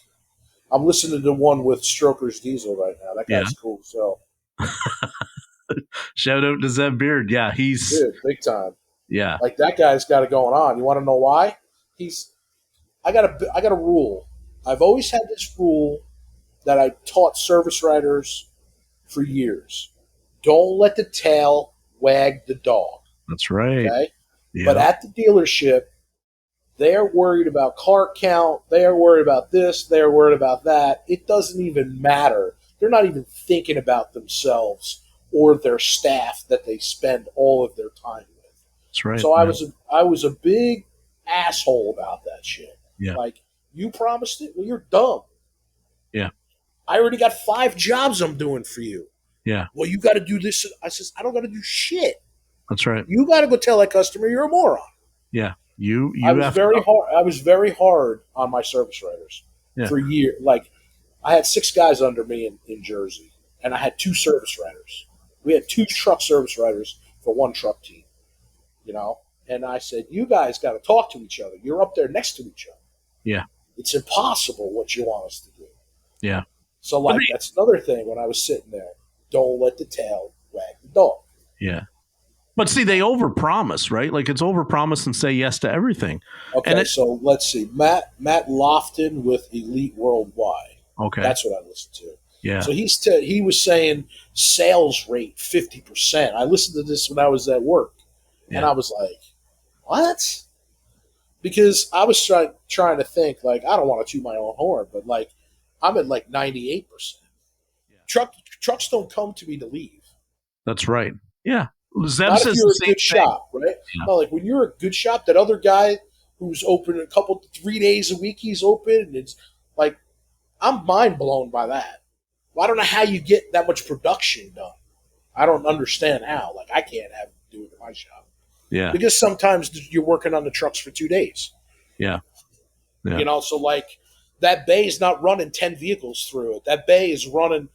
I'm listening to the one with Stroker's Diesel right now. That guy's cool. So
shout out to Zeb Beard. Yeah, he's
big time.
Yeah,
like that guy's got it going on. You want to know why? I got a rule. I've always had this rule that I taught service writers for years. Don't let the tail wag the dog.
That's right.
Okay?
Yeah.
But at the dealership, they're worried about car count. They are worried about this. They are worried about that. It doesn't even matter. They're not even thinking about themselves or their staff that they spend all of their time with.
That's right.
So I was a big asshole about that shit.
Yeah.
Like, you promised it? Well, you're dumb.
Yeah.
I already got 5 jobs I'm doing for you.
Yeah.
Well, you got to do this. I says, I don't got to do shit.
That's right.
You got to go tell that customer you're a moron.
Yeah. You
I was very hard on my service writers for years. Like, I had 6 guys under me in Jersey, and I had 2 service writers. We had 2 truck service writers for 1 truck team, And I said, you guys got to talk to each other. You're up there next to each other.
Yeah.
It's impossible what you want us to do.
Yeah.
So, like, that's another thing when I was sitting there. Don't let the tail wag the dog.
Yeah. But see, they overpromise, right? Like, it's overpromise and say yes to everything.
Okay, so let's see. Matt Lofton with Elite Worldwide.
Okay.
That's what I listened to.
Yeah.
So he was saying sales rate 50%. I listened to this when I was at work. Yeah. And I was like, what? Because I was trying to think, like, I don't want to toot my own horn, but, like, I'm at, like, 98%. Yeah. Trucks don't come to me to leave.
That's right. Yeah. Zeb
Not
says
if you're a good shop, right? Yeah. No, like, when you're a good shop, that other guy who's open 3 days a week, he's open, and it's like, I'm mind blown by that. Well, I don't know how you get that much production done. I don't understand how. Like, I can't do it in my shop.
Yeah.
Because sometimes you're working on the trucks for 2 days.
Yeah.
So, like, that bay is not running 10 vehicles through it. That bay is running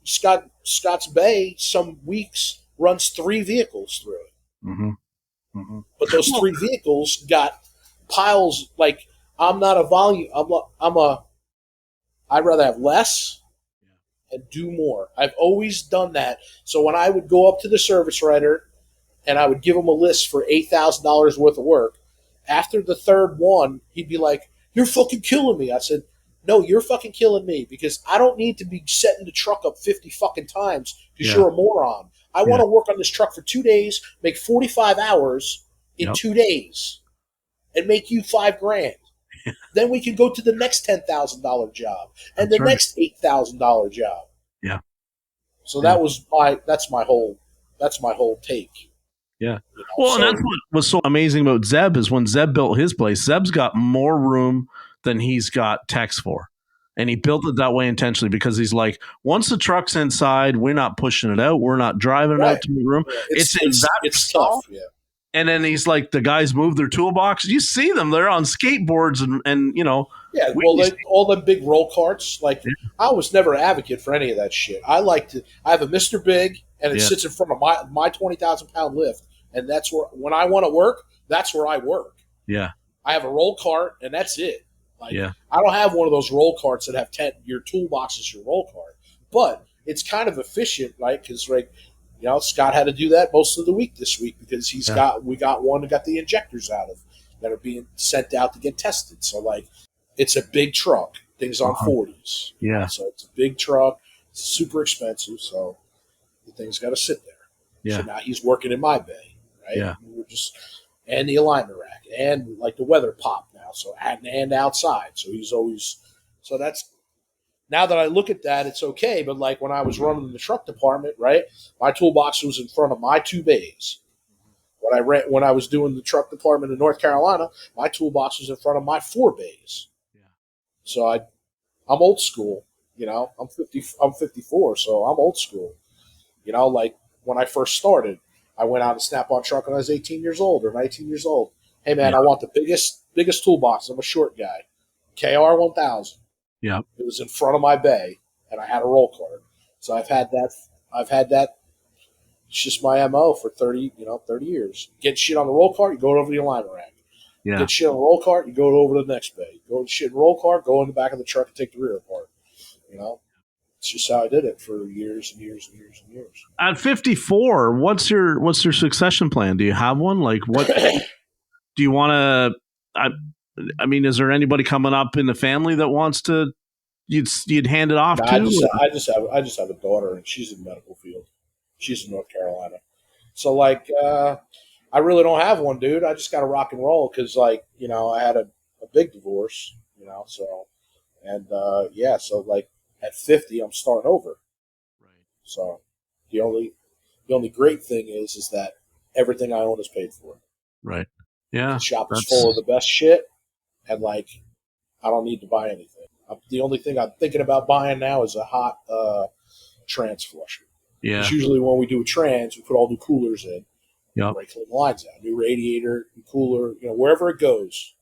Scott's Bay some weeks runs 3 vehicles through it.
Mm-hmm. Mm-hmm.
But those 3 vehicles got piles. Like, I'm not a volume. I'd rather have less and do more. I've always done that. So when I would go up to the service writer and I would give him a list for $8,000 worth of work, after the 3rd one, he'd be like, "You're fucking killing me." I said, "No, you're fucking killing me because I don't need to be setting the truck up 50 fucking times because you're a moron. I want to work on this truck for 2 days, make 45 hours in 2 days, and make you $5,000. Then we can go to the next $10,000 job and the next $8,000 job."
Yeah.
So that's my whole take.
Yeah. Well, and that's what was so amazing about Zeb is when Zeb built his place, Zeb's got more room than he's got techs for. And he built it that way intentionally because he's like, once the truck's inside, we're not pushing it out. We're not driving it out to the room.
Yeah. It's tough. Yeah.
And then he's like, the guys move their toolbox. You see them; they're on skateboards, and
Yeah,
we
well,
used
all the big roll carts. Like,
to-
I was never an advocate for any of that shit. I like to. I have a Mister Big, and it
yeah,
sits in front of my 20,000 pound lift, and that's where when I want to work, that's where I work.
yeah,
I have a roll cart, and that's it. Like,
yeah,
I don't have one of those roll carts that have 10. Your toolbox is your roll cart, but it's kind of efficient, right? Because Scott had to do that most of the week this week because we got one that got the injectors out of that are being sent out to get tested. So like, it's a big truck. Things on 40s.
yeah,
So it's a big truck. It's super expensive. So the thing's got to sit there.
yeah,
So now he's working in my bay, right?
yeah,
And the alignment rack and like the weather pop now. So and outside. So he's always, so that's, now that I look at that, it's okay. But like when I was running the truck department, right, my toolbox was in front of my 2 bays. When I was doing the truck department in North Carolina, my toolbox was in front of my 4 bays.
yeah,
So I'm old school. I'm 50. I'm 54, so I'm old school. Like when I first started, I went out a Snap-on truck when I was 18 years old or 19 years old. Hey man,
yeah,
I want the biggest toolbox. I'm a short guy. KR 1000.
yeah,
It was in front of my bay, and I had a roll cart. So I've had that. It's just my MO for 30 years. Get shit on the roll cart, you go over the alignment rack.
yeah.
Get shit on the roll cart, you go over to the next bay. Go to shit in the roll cart, go in the back of the truck and take the rear apart. It's just how I did it for years and years and years and years.
At 54, what's your succession plan? Do you have one? Like, what do you want to? I mean, is there anybody coming up in the family that wants to? You'd hand it off
No,
to?
I just have a daughter, and she's in the medical field. She's in North Carolina, so like, I really don't have one, dude. I just got to rock and roll because, like, I had a big divorce, so and so like at 50, I'm starting over.
Right.
So the only great thing is that everything I own is paid for.
Right. Yeah.
The shop is full of the best shit, and like, I don't need to buy anything. The only thing I'm thinking about buying now is a hot trans flusher.
Yeah.
Because usually when we do a trans, we put all new coolers in.
Yep.
Right, clean the lines out, new radiator, new cooler. Wherever it goes,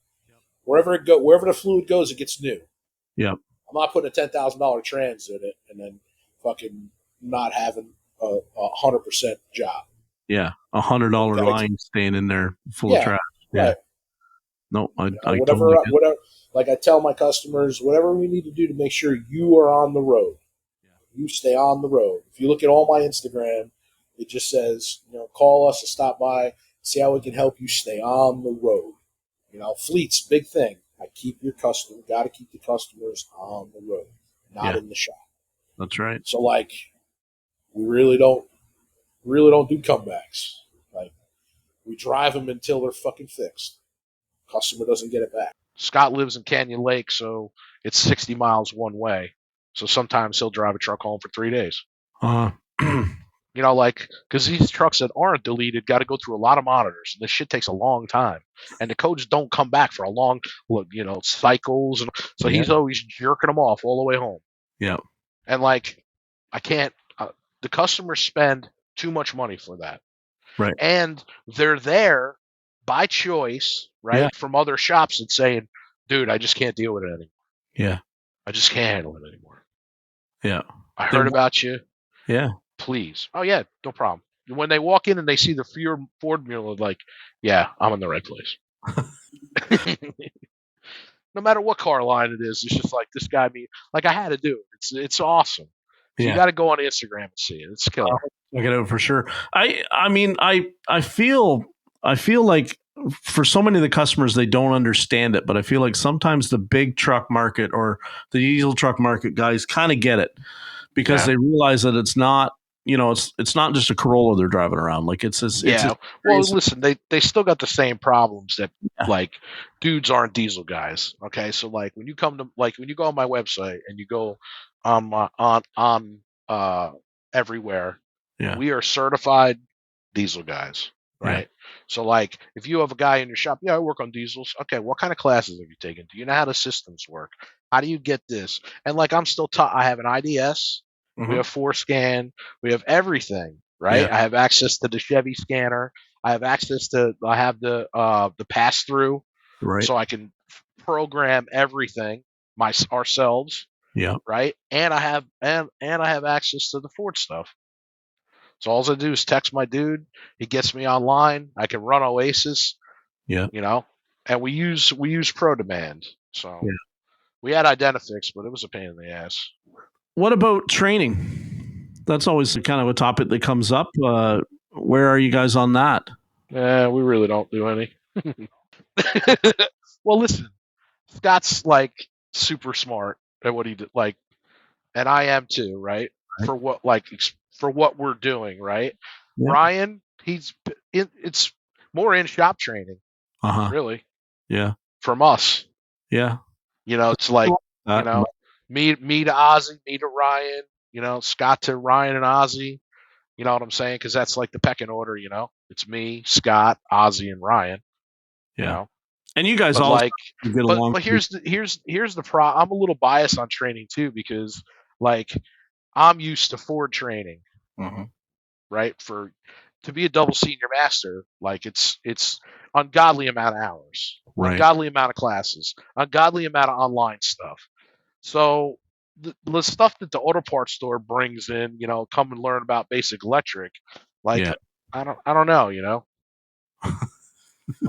wherever the fluid goes, it gets new.
Yep.
I'm not putting a $10,000 trans in it and then fucking not having a 100% job.
Yeah, $100 line staying in there full of trash. Yeah.
Right.
No, I
whatever. Like I tell my customers, whatever we need to do to make sure you are on the road, you stay on the road. If you look at all my Instagram, it just says, call us to stop by, see how we can help you stay on the road. Fleet's big thing. Got to keep the customers on the road, not in the shop.
That's right.
So like, we really don't do comebacks. Like, we drive them until they're fucking fixed. Customer doesn't get it back.
Scott lives in Canyon Lake, so it's 60 miles one way. So sometimes he'll drive a truck home for 3 days. Because these trucks that aren't deleted got to go through a lot of monitors. And this shit takes a long time. And the codes don't come back for a long, cycles. And so he's always jerking them off all the way home.
Yeah.
And like, I can't, the customers spend too much money for that.
Right.
And they're there by choice, right, from other shops and saying, dude, I just can't deal with it anymore. Yeah. I just can't handle it anymore. Yeah. I heard about you. Yeah. Please. Oh, yeah, no problem. When they walk in and they see the Ford mural, like, yeah, I'm in the right place. No matter what car line it is, it's just like this guy. Like, I had to do it. It's awesome. So you got to go on Instagram and see it. It's killer.
Check it out for sure. I mean, I feel like for so many of the customers, they don't understand it, but I feel like sometimes the big truck market or the diesel truck market guys kind of get it because they realize that it's not. It's not just a Corolla they're driving around. Like
well, listen, they still got the same problems that like dudes aren't diesel guys. Okay, so like when you go on my website and you go on everywhere, we are certified diesel guys, right? Yeah. So like if you have a guy in your shop, I work on diesels. Okay, what kind of classes have you taken? Do you know how the systems work? How do you get this? And like I'm still taught. I have an IDS. We have 4Scan. We have everything, right? Yeah. I have access to the Chevy scanner. I have access to. I have the pass through,
Right.
so I can program everything ourselves.
Yeah.
Right, and I have I have access to the Ford stuff. So all I do is text my dude. He gets me online. I can run Oasis.
Yeah.
And we use Pro Demand. So
Yeah.
we had Identifix, but it was a pain in the ass.
What about training? That's always kind of a topic that comes up. Where are you guys on that?
Yeah, we really don't do any. Well, listen, Scott's like super smart at what he did, like, and I am too, right? For what we're doing, right?
Yeah.
Ryan, it's more in shop training, really.
Yeah.
From us.
Yeah.
It's like, me to Ozzy, me to Ryan, Scott to Ryan and Ozzy. You know what I'm saying? Because that's like the pecking order, It's me, Scott, Ozzy, and Ryan.
Yeah. And you guys
but
all
like,
get along.
But here's the problem. I'm a little biased on training too, because like I'm used to Ford training, right? To be a double senior master, like it's ungodly amount of hours, ungodly amount of classes, ungodly amount of online stuff. So the stuff that the auto parts store brings in, come and learn about basic electric, like I don't know,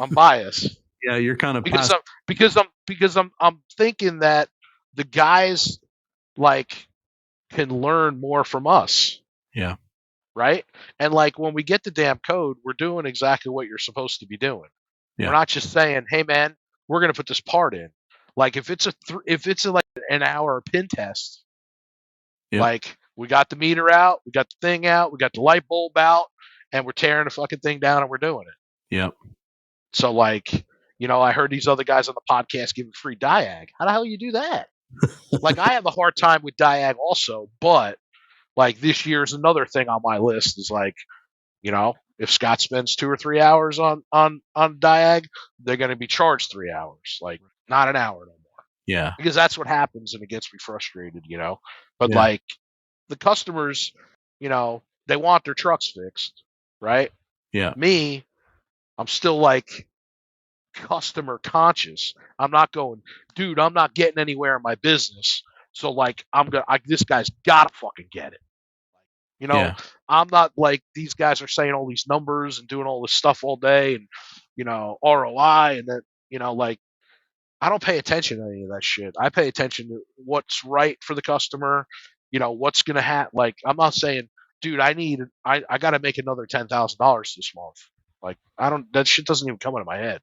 I'm biased.
Yeah, you're kind of
because I'm thinking that the guys like can learn more from us.
Yeah.
Right? And like when we get the damn code, we're doing exactly what you're supposed to be doing. Yeah. We're not just saying, "Hey man, we're going to put this part in." Like if it's like an hour pin test, like we got the meter out, we got the thing out, we got the light bulb out, and we're tearing the fucking thing down and we're doing it.
Yep.
So like, I heard these other guys on the podcast giving free diag. How the hell you do that? Like I have a hard time with diag also, but like this year's another thing on my list is like, if Scott spends 2 or 3 hours on diag, they're going to be charged 3 hours, like not an hour no more.
Yeah.
Because that's what happens and it gets me frustrated, But like the customers, they want their trucks fixed, right?
Yeah.
Me, I'm still like customer conscious. I'm not going, dude, I'm not getting anywhere in my business. So like this guy's got to fucking get it. I'm not like these guys are saying all these numbers and doing all this stuff all day and, ROI and then, like I don't pay attention to any of that shit. I pay attention to what's right for the customer, what's going to happen. Like, I'm not saying, dude, I got to make another $10,000 this month. Like, that shit doesn't even come into my head.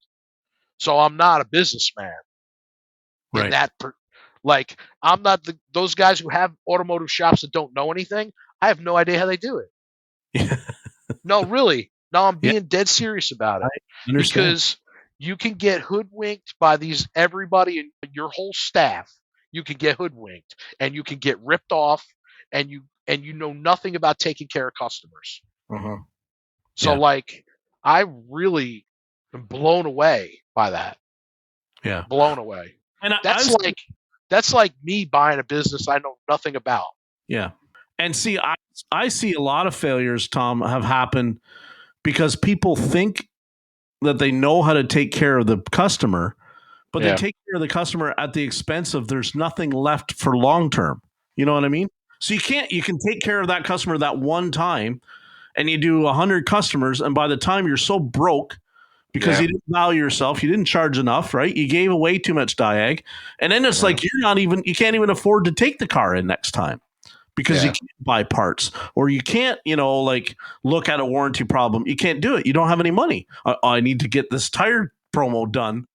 So I'm not a businessman.
Right.
Like, I'm not those guys who have automotive shops that don't know anything. I have no idea how they do it. No, really. No, I'm being dead serious about it. Because you can get hoodwinked by everybody in your whole staff. You can get hoodwinked and you can get ripped off and you know nothing about taking care of customers. So like, I really am blown away by that.
Yeah.
Blown away. And that's like me buying a business I know nothing about.
Yeah. And see, I see a lot of failures, Tom, have happened because people think that they know how to take care of the customer, but they take care of the customer at the expense of there's nothing left for long term. You know what I mean? So you can take care of that customer that one time and you do 100 customers, and by the time you're so broke because you didn't value yourself, you didn't charge enough, right? You gave away too much diag, and then it's like you can't even afford to take the car in next time. Because you can't buy parts or you can't, like look at a warranty problem. You can't do it. You don't have any money. I need to get this tire promo done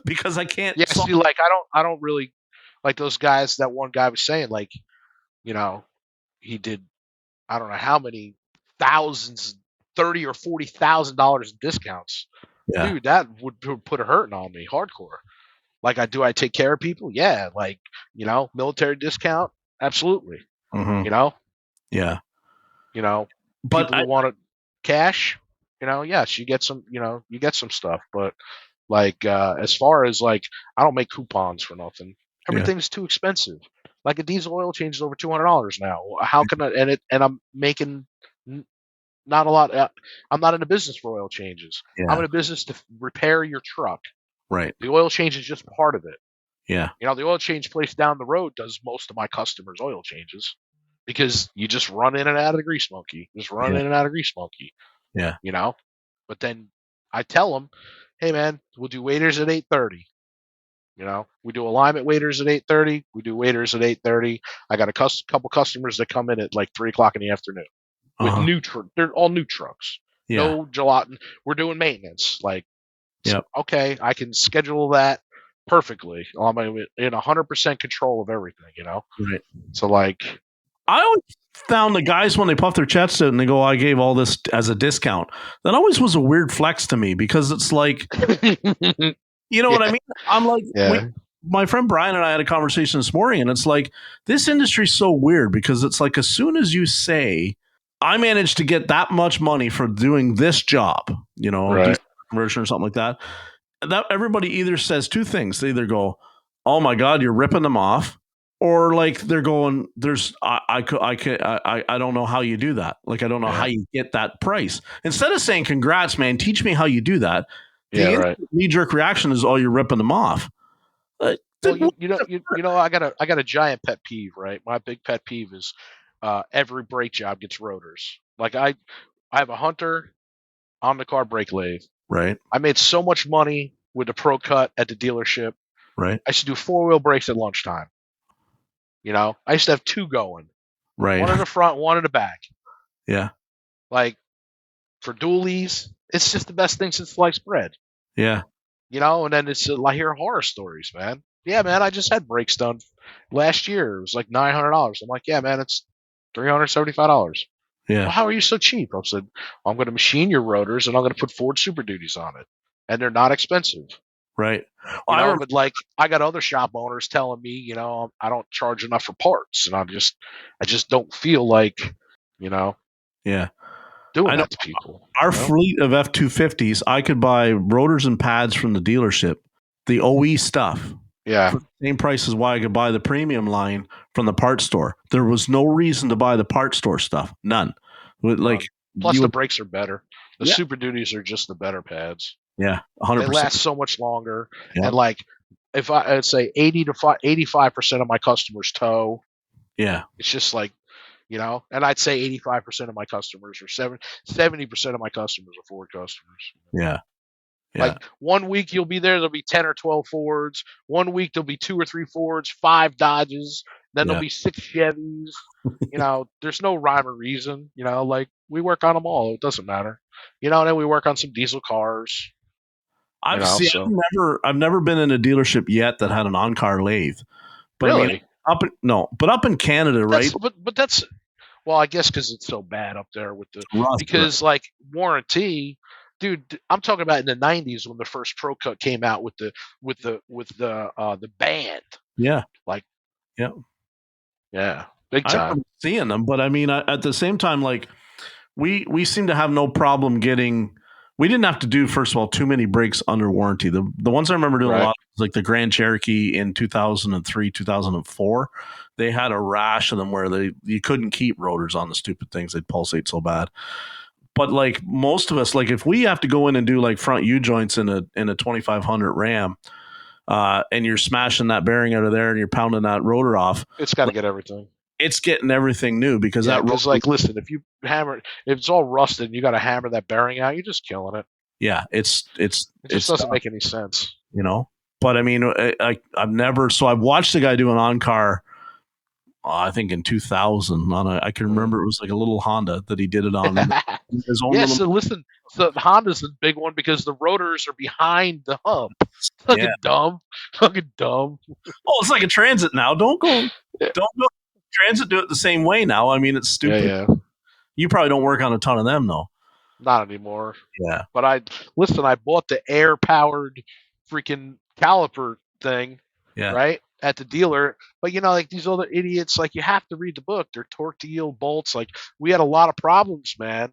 because I can't.
Yeah, see, like I don't really like those guys. That one guy was saying, like, he did, I don't know how many thousands, $30,000 or $40,000 in discounts. Yeah. Dude, that would put a hurting on me, hardcore. Like, I take care of people? Yeah, like, military discount, absolutely.
Yeah.
But people who want cash, yes, you get some, you get some stuff. But like, as far as like, I don't make coupons for nothing. Everything's too expensive. Like a diesel oil change is over $200 now. How can I? And I'm making not a lot. I'm not in a business for oil changes.
Yeah.
I'm in a business to repair your truck.
Right.
The oil change is just part of it.
Yeah.
The oil change place down the road does most of my customers' oil changes because you just run in and out of the grease monkey. Just run in and out of grease monkey.
Yeah.
But then I tell them, hey man, we'll do waders at 8:30. We do alignment waders at 8:30. We do waders at 8:30. I got a couple customers that come in at like 3:00 in the afternoon with they're all new trucks.
Yeah.
No gelatin. We're doing maintenance. Like,
Yep.
Okay, I can schedule that perfectly. I'm in 100% control of everything.
Right.
So like,
I always found the guys when they puff their chests out and they go, "I gave all this as a discount." That always was a weird flex to me because it's like, you know what I mean? I'm like, my friend Brian and I had a conversation this morning, and it's like, this industry's so weird because it's like, as soon as you say, I managed to get that much money for doing this job,
Right.
conversion or something like that, that everybody either says two things. They either go, "Oh my God, you're ripping them off," or like they're going, I don't know how you do that. Like, I don't know how you get that price. Instead of saying, "Congrats, man, teach me how you do that." The knee-jerk reaction is, "Oh, you're ripping them off."
Well, I got a giant pet peeve, right? My big pet peeve is every brake job gets rotors. Like I have a Hunter on the car brake lathe.
Right.
I made so much money with the Pro Cut at the dealership.
Right.
I used to do 4-wheel brakes at lunchtime. I used to have two going.
Right.
One in the front, one in the back.
Yeah.
Like, for dualies, it's just the best thing since sliced bread.
Yeah.
And then I hear horror stories, man. Yeah, man, I just had brakes done last year. It was like $900. I'm like, yeah, man, it's $375.
Yeah.
Well, how are you so cheap? I said, I'm going to machine your rotors and I'm going to put Ford Super Duties on it. And they're not expensive.
Right.
But like, I got other shop owners telling me, I don't charge enough for parts. And I just don't feel like,
yeah,
doing that to people.
Our fleet of F-250s, I could buy rotors and pads from the dealership, the OE stuff.
Yeah.
For the same price as why I could buy the premium line from the parts store. There was no reason to buy the parts store stuff. None. Like,
plus the brakes are better. The Super Duties are just the better pads.
Yeah, 100%.
They last so much longer. Yeah. And like, if I'd say 85% of my customers tow.
Yeah.
It's just like, and I'd say 85% of my customers or 70% of my customers are Ford customers.
Yeah.
Like, 1 week you'll be there, there'll be 10 or 12 Fords. 1 week there'll be 2 or 3 Fords, 5 Dodges. Then there'll be 6 Chevys. There's no rhyme or reason. Like, we work on them all. It doesn't matter. And then we work on some diesel cars.
I've never been in a dealership yet that had an on-car lathe. But
really?
I mean, up in Canada, right?
But that's, well, I guess because it's so bad up there with the
Rust,
because like warranty. Dude, I'm talking about in the '90s when the first Pro Cut came out with the band.
Yeah.
Like.
Yeah.
Yeah. Big time.
I'm seeing them, but I mean, at the same time, like we seem to have no problem getting. We didn't have to do, first of all, too many brakes under warranty. The ones I remember doing a lot was like the Grand Cherokee in 2003, 2004. They had a rash of them where you couldn't keep rotors on the stupid things. They'd pulsate so bad. But like most of us, like if we have to go in and do like front U joints in a 2500 Ram, and you're smashing that bearing out of there and you're pounding that rotor off,
it's got to get everything.
It's getting everything new because
like, listen, if it's all rusted and you got to hammer that bearing out, you're just killing it.
Yeah, it just
doesn't make any sense,
But I mean, I've never. So I've watched a guy do an on-car. I think in 2000 I can remember it was like a little Honda that he did it on. His own
so listen, so the Honda's the big one because the rotors are behind the hump. Fucking dumb. Oh,
it's like a Transit now. Don't go Transit, do it the same way now. I mean, it's stupid.
Yeah.
You probably don't work on a ton of them though.
Not anymore.
Yeah.
But I bought the air powered freaking caliper thing.
Yeah.
Right? At the dealer. But like these other idiots, like, you have to read the book. They're torque to yield bolts. Like, we had a lot of problems, man.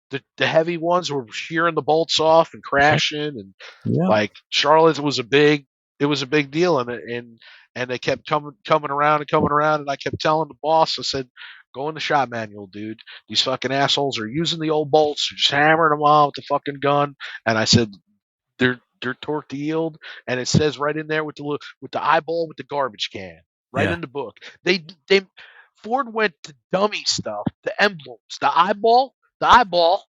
The heavy ones were shearing the bolts off and crashing, and like Charlotte was a big deal, and they kept coming around, and I kept telling the boss, I said, Go in the shop manual, dude. These fucking assholes are using the old bolts. They're just hammering them on with the fucking gun. And I said, they're torque to yield, and it says right in there with the eyeball with the garbage can, right in the book. They Ford went to dummy stuff, the emblems, the eyeball,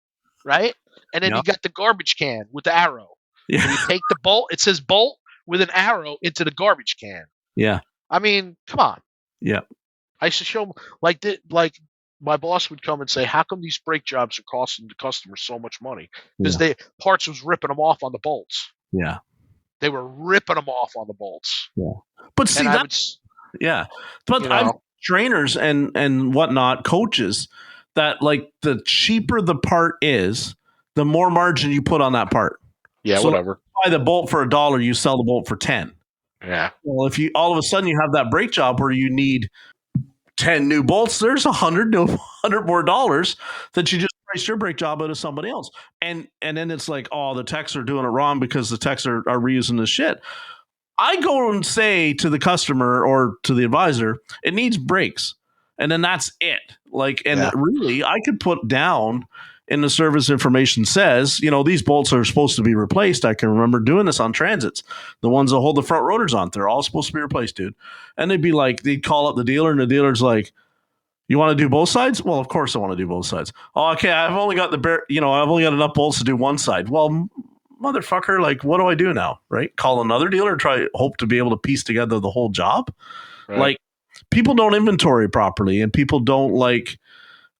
right? And then you got the garbage can with the arrow.
Yeah.
So you take the bolt, it says bolt with an arrow into the garbage can.
Yeah.
I mean, come on.
Yeah.
I used to show them, like my boss would come and say, how come these brake jobs are costing the customer so much money? Because parts was ripping them off on the bolts.
Yeah.
They were ripping them off on the bolts.
Yeah. But see, but I've trainers and whatnot, coaches, that like the cheaper the part is, the more margin you put on that part.
Yeah, so whatever.
Buy the bolt for $1, you sell the bolt for 10.
Yeah.
Well, if you all of a sudden you have that brake job where you need 10 new bolts, there's $100 more dollars that you just price your brake job out of somebody else. And then it's like, oh, the techs are doing it wrong because the techs are reusing this shit. I go and say to the customer or to the advisor, it needs brakes. And then that's it. Like, and really, I could put down in the service information says, these bolts are supposed to be replaced. I can remember doing this on transits. The ones that hold the front rotors on, they're all supposed to be replaced, dude. And they'd be like, they'd call up the dealer, and the dealer's like, you want to do both sides? Well, of course I want to do both sides. Oh, okay, I've only got I've only got enough bolts to do one side. Well, motherfucker, like, what do I do now? Right? Call another dealer, hope to be able to piece together the whole job. Right. Like, people don't inventory properly, and people don't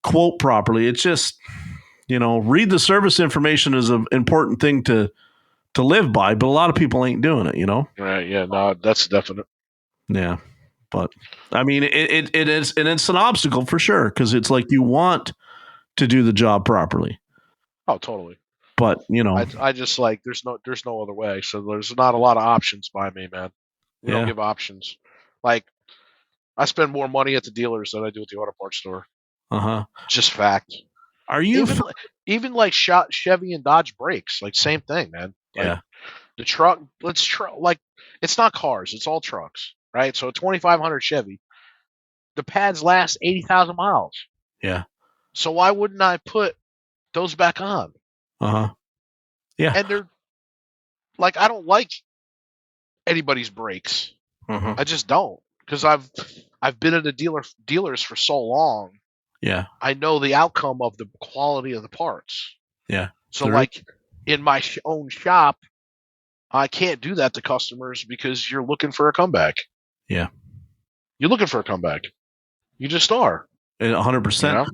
quote properly. It's just, read the service information is an important thing to live by, but a lot of people ain't doing it,
Right. Yeah. No, that's definite.
Yeah. But I mean, it is, and it's an obstacle for sure, because it's like you want to do the job properly.
Oh, totally.
But
I just there's no other way. So there's not a lot of options by me, man. We don't give options. Like, I spend more money at the dealers than I do at the auto parts store. Just fact.
Are you
even like Chevy and Dodge brakes? Like, same thing, man. Like, the truck. It's not cars. It's all trucks. Right, so a 2500 Chevy, the pads last 80,000 miles.
Yeah.
So why wouldn't I put those back on?
Yeah.
And they're like, I don't like anybody's brakes. I just don't, because I've been in the dealers for so long.
Yeah.
I know the outcome of the quality of the parts.
Yeah.
So in my own shop, I can't do that to customers because you're looking for a comeback.
Yeah.
You're looking for a comeback. You just are.
100%.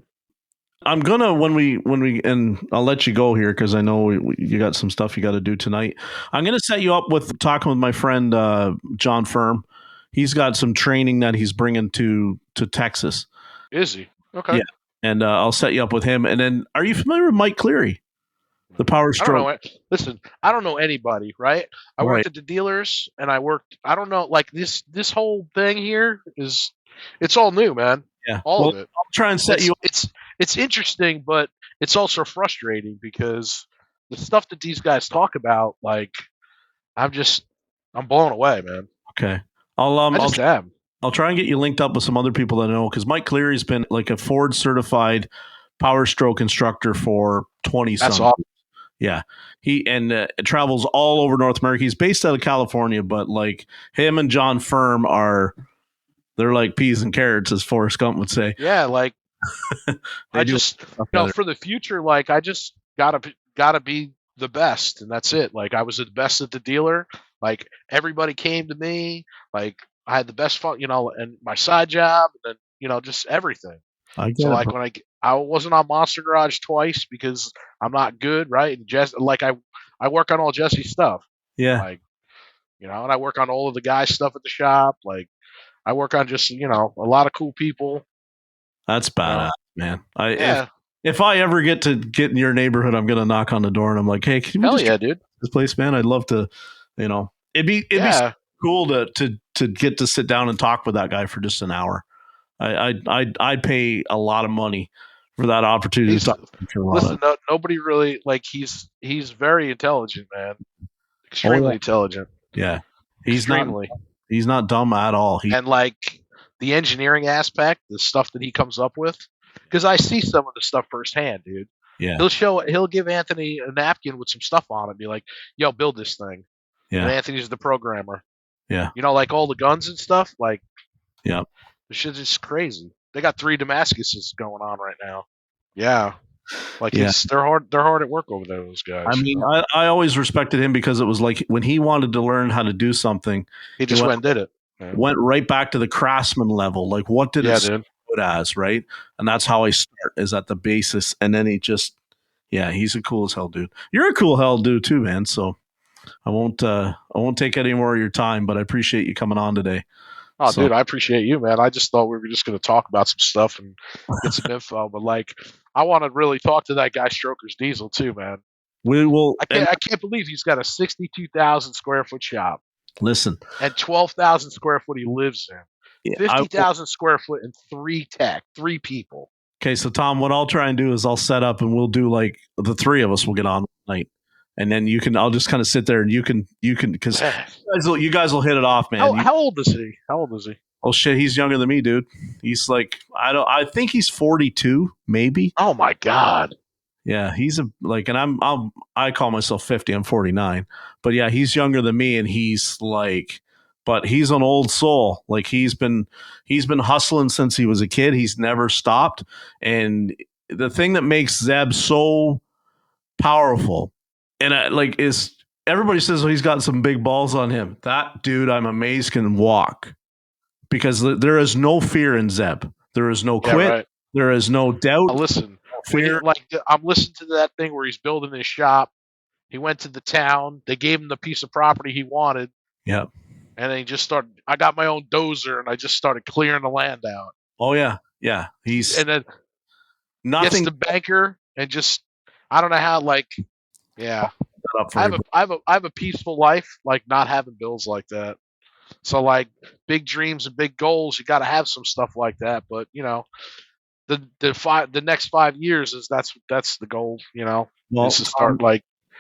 I'm gonna when we and I'll let you go here because I know you got some stuff you got to do tonight. I'm gonna set you up with talking with my friend John Firm. He's got some training that he's bringing to Texas.
Is he? Okay.
Yeah, and I'll set you up with him. And then, are you familiar with Mike Cleary? The Power Stroke.
Listen, I don't know anybody, right? I worked at the dealers, and I don't know, like, this whole thing here it's all new, man.
Yeah.
All of it.
I'll try and set you up.
It's interesting, but it's also frustrating because the stuff that these guys talk about, like, I'm blown away, man.
Okay. I'll try and get you linked up with some other people that I know, because Mike Cleary's been like a Ford certified Power Stroke instructor for 20 something.
That's awesome.
Yeah, he travels all over North America. He's based out of California, but like him and John Firm they're like peas and carrots, as Forrest Gump would say.
Yeah, like I just for the future, like, I just gotta be the best, and that's it. Like, I was the best at the dealer. Like, everybody came to me. Like, I had the best fun, and my side job, and then just everything. So like, when I wasn't on Monster Garage twice because I'm not good, right? And I work on all Jesse's stuff.
Yeah.
Like, and I work on all of the guys' stuff at the shop. Like, I work on just, a lot of cool people.
That's badass, man. If I ever get in your neighborhood, I'm gonna knock on the door and I'm like, hey, can we
dude,
this place, man? I'd love to, it'd be cool to get to sit down and talk with that guy for just an hour. I'd pay a lot of money for that opportunity.
Listen, nobody really, like, he's very intelligent, man. Extremely intelligent.
Yeah, he's not dumb at all.
And like, the engineering aspect, the stuff that he comes up with, because I see some of the stuff firsthand, dude.
Yeah.
He'll give Anthony a napkin with some stuff on it and be like, yo, build this thing.
Yeah.
And Anthony's the programmer.
Yeah.
You know, like all the guns and stuff, like,
yeah.
The shit's just crazy. They got 3 Damascuses going on right now. Yeah. Like they're hard at work over there, those guys.
I mean, I always respected him because it was like when he wanted to learn how to do something,
he just went and did it.
Yeah. Went right back to the craftsman level. Like, what did it start as, right? And that's how I start, is at the basis. And then he just, he's a cool as hell dude. You're a cool hell dude too, man. So I won't take any more of your time, but I appreciate you coming on today.
Oh, dude, I appreciate you, man. I just thought we were just going to talk about some stuff and get some info, but like, I want to really talk to that guy Stroker's Diesel too, man.
We will.
I can't believe he's got a 62,000 square foot shop.
Listen,
and 12,000 square foot he lives in. 50,000 square foot and 3 people.
Okay, so Tom, what I'll try and do is I'll set up and we'll do like the 3 of us will get on tonight. And then I'll just kind of sit there and you can, because you guys will hit it off, man.
How old is he?
Oh shit, he's younger than me, dude. He's like, I think he's 42, maybe.
Oh my God.
Yeah, he's and I call myself 50. I'm 49, but yeah, he's younger than me, and he's like, but he's an old soul. Like he's been hustling since he was a kid. He's never stopped, and the thing that makes Zeb so powerful. And is everybody says, well, he's got some big balls on him. That dude, I'm amazed, can walk, because there is no fear in Zeb. There is no quit.
Right.
There is no doubt.
Listen, I'm listening to that thing where he's building his shop. He went to the town. They gave him the piece of property he wanted.
Yeah.
And then he just started. I got my own dozer, and I just started clearing the land out.
Oh yeah, yeah.
And then gets the banker, and just I don't know how. Yeah, I have a peaceful life, like not having bills like that. So like big dreams and big goals, you got to have some stuff like that. But you know, the next 5 years is that's the goal. You know,
well,
is to start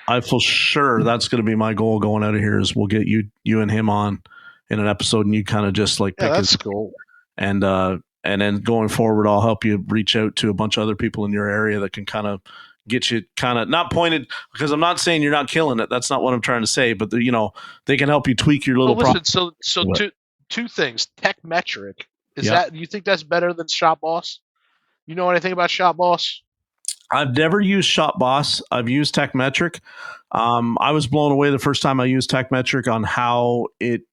I for sure that's going to be my goal going out of here. Is we'll get you and him on in an episode, and you kind of just pick
his goal.
And then going forward, I'll help you reach out to a bunch of other people in your area that can kind of get you not pointed, because I'm not saying you're not killing it. That's not what I'm trying to say. But they can help you tweak your little.
Well, listen, so two things. Tekmetric, that you think that's better than Shop Boss? You know anything about Shop Boss?
I've never used Shop Boss. I've used Tekmetric. I was blown away the first time I used Tekmetric on how it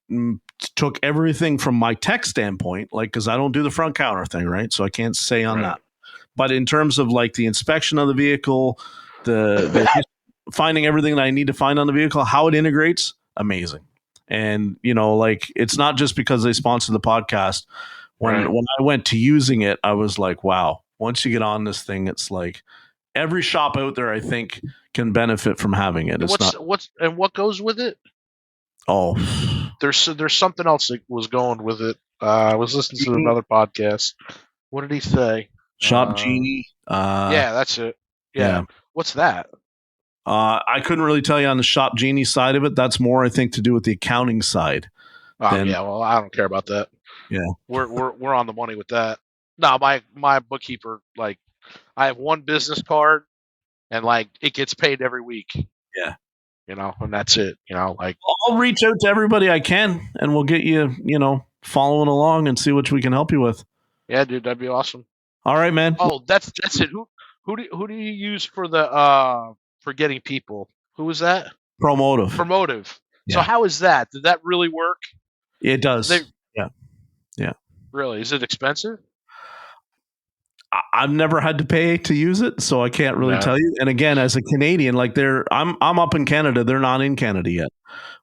took everything from my tech standpoint, because I don't do the front counter thing, right? So I can't say on that. But in terms of the inspection of the vehicle, the finding everything that I need to find on the vehicle, how it integrates, amazing. And it's not just because they sponsor the podcast. When I went to using it, I was like, wow. Once you get on this thing, it's like every shop out there, I think, can benefit from having it.
What goes with it?
Oh,
there's something else that was going with it. I was listening to another podcast. What did he say?
Shop Genie.
Yeah, that's it. Yeah. What's that?
I couldn't really tell you on the Shop Genie side of it. That's more, I think, to do with the accounting side.
Yeah, well, I don't care about that.
Yeah,
we're on the money with that. No, my bookkeeper, I have one business card, and it gets paid every week.
Yeah,
and that's it.
I'll reach out to everybody I can, and we'll get you, following along and see what we can help you with.
Yeah, dude, that'd be awesome.
All right, man.
Oh, that's it. Who do you use for for getting people? Who was that? Promotive. Yeah. So how is that? Did that really work?
It does. Yeah.
Really? Is it expensive?
I've never had to pay to use it, so I can't really tell you. And again, as a Canadian, I'm up in Canada. They're not in Canada yet.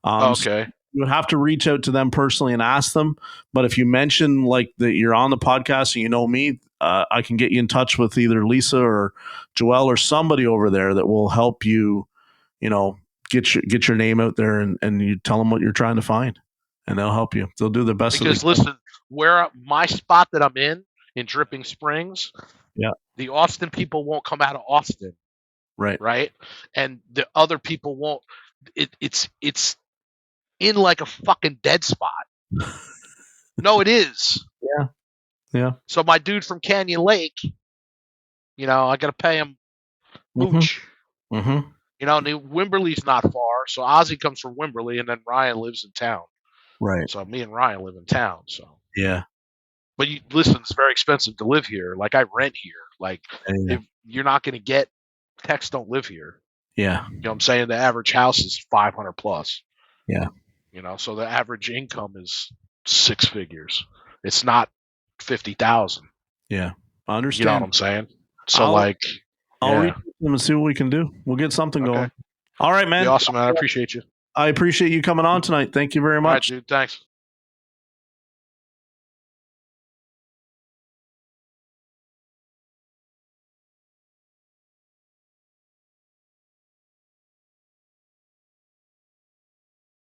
Okay.
So you would have to reach out to them personally and ask them. But if you mention that you're on the podcast and you know me, I can get you in touch with either Lisa or Joelle or somebody over there that will help you, get your name out there and you tell them what you're trying to find, and they'll help you. They'll do the best.
Because listen, where my spot that I'm in Dripping Springs, the Austin people won't come out of Austin, right, and the other people won't. It's in a fucking dead spot. No, it is.
Yeah.
So my dude from Canyon Lake, I got to pay him mooch.
Mm-hmm.
Wimberley's not far, so Ozzy comes from Wimberley, and then Ryan lives in town.
Right.
So me and Ryan live in town. So
yeah.
But listen, it's very expensive to live here. Like I rent here. Like if you're not going to get techs don't live here.
Yeah.
You know what I'm saying? The average house is 500 plus.
Yeah.
So the average income is 6 figures. It's not 50,000.
Yeah. I understand.
You know what I'm saying? So
I'll reach them and see what we can do. We'll get something going. All right, man.
Be awesome, man. I appreciate you.
I appreciate you coming on tonight. Thank you very much.
All right, dude. Thanks.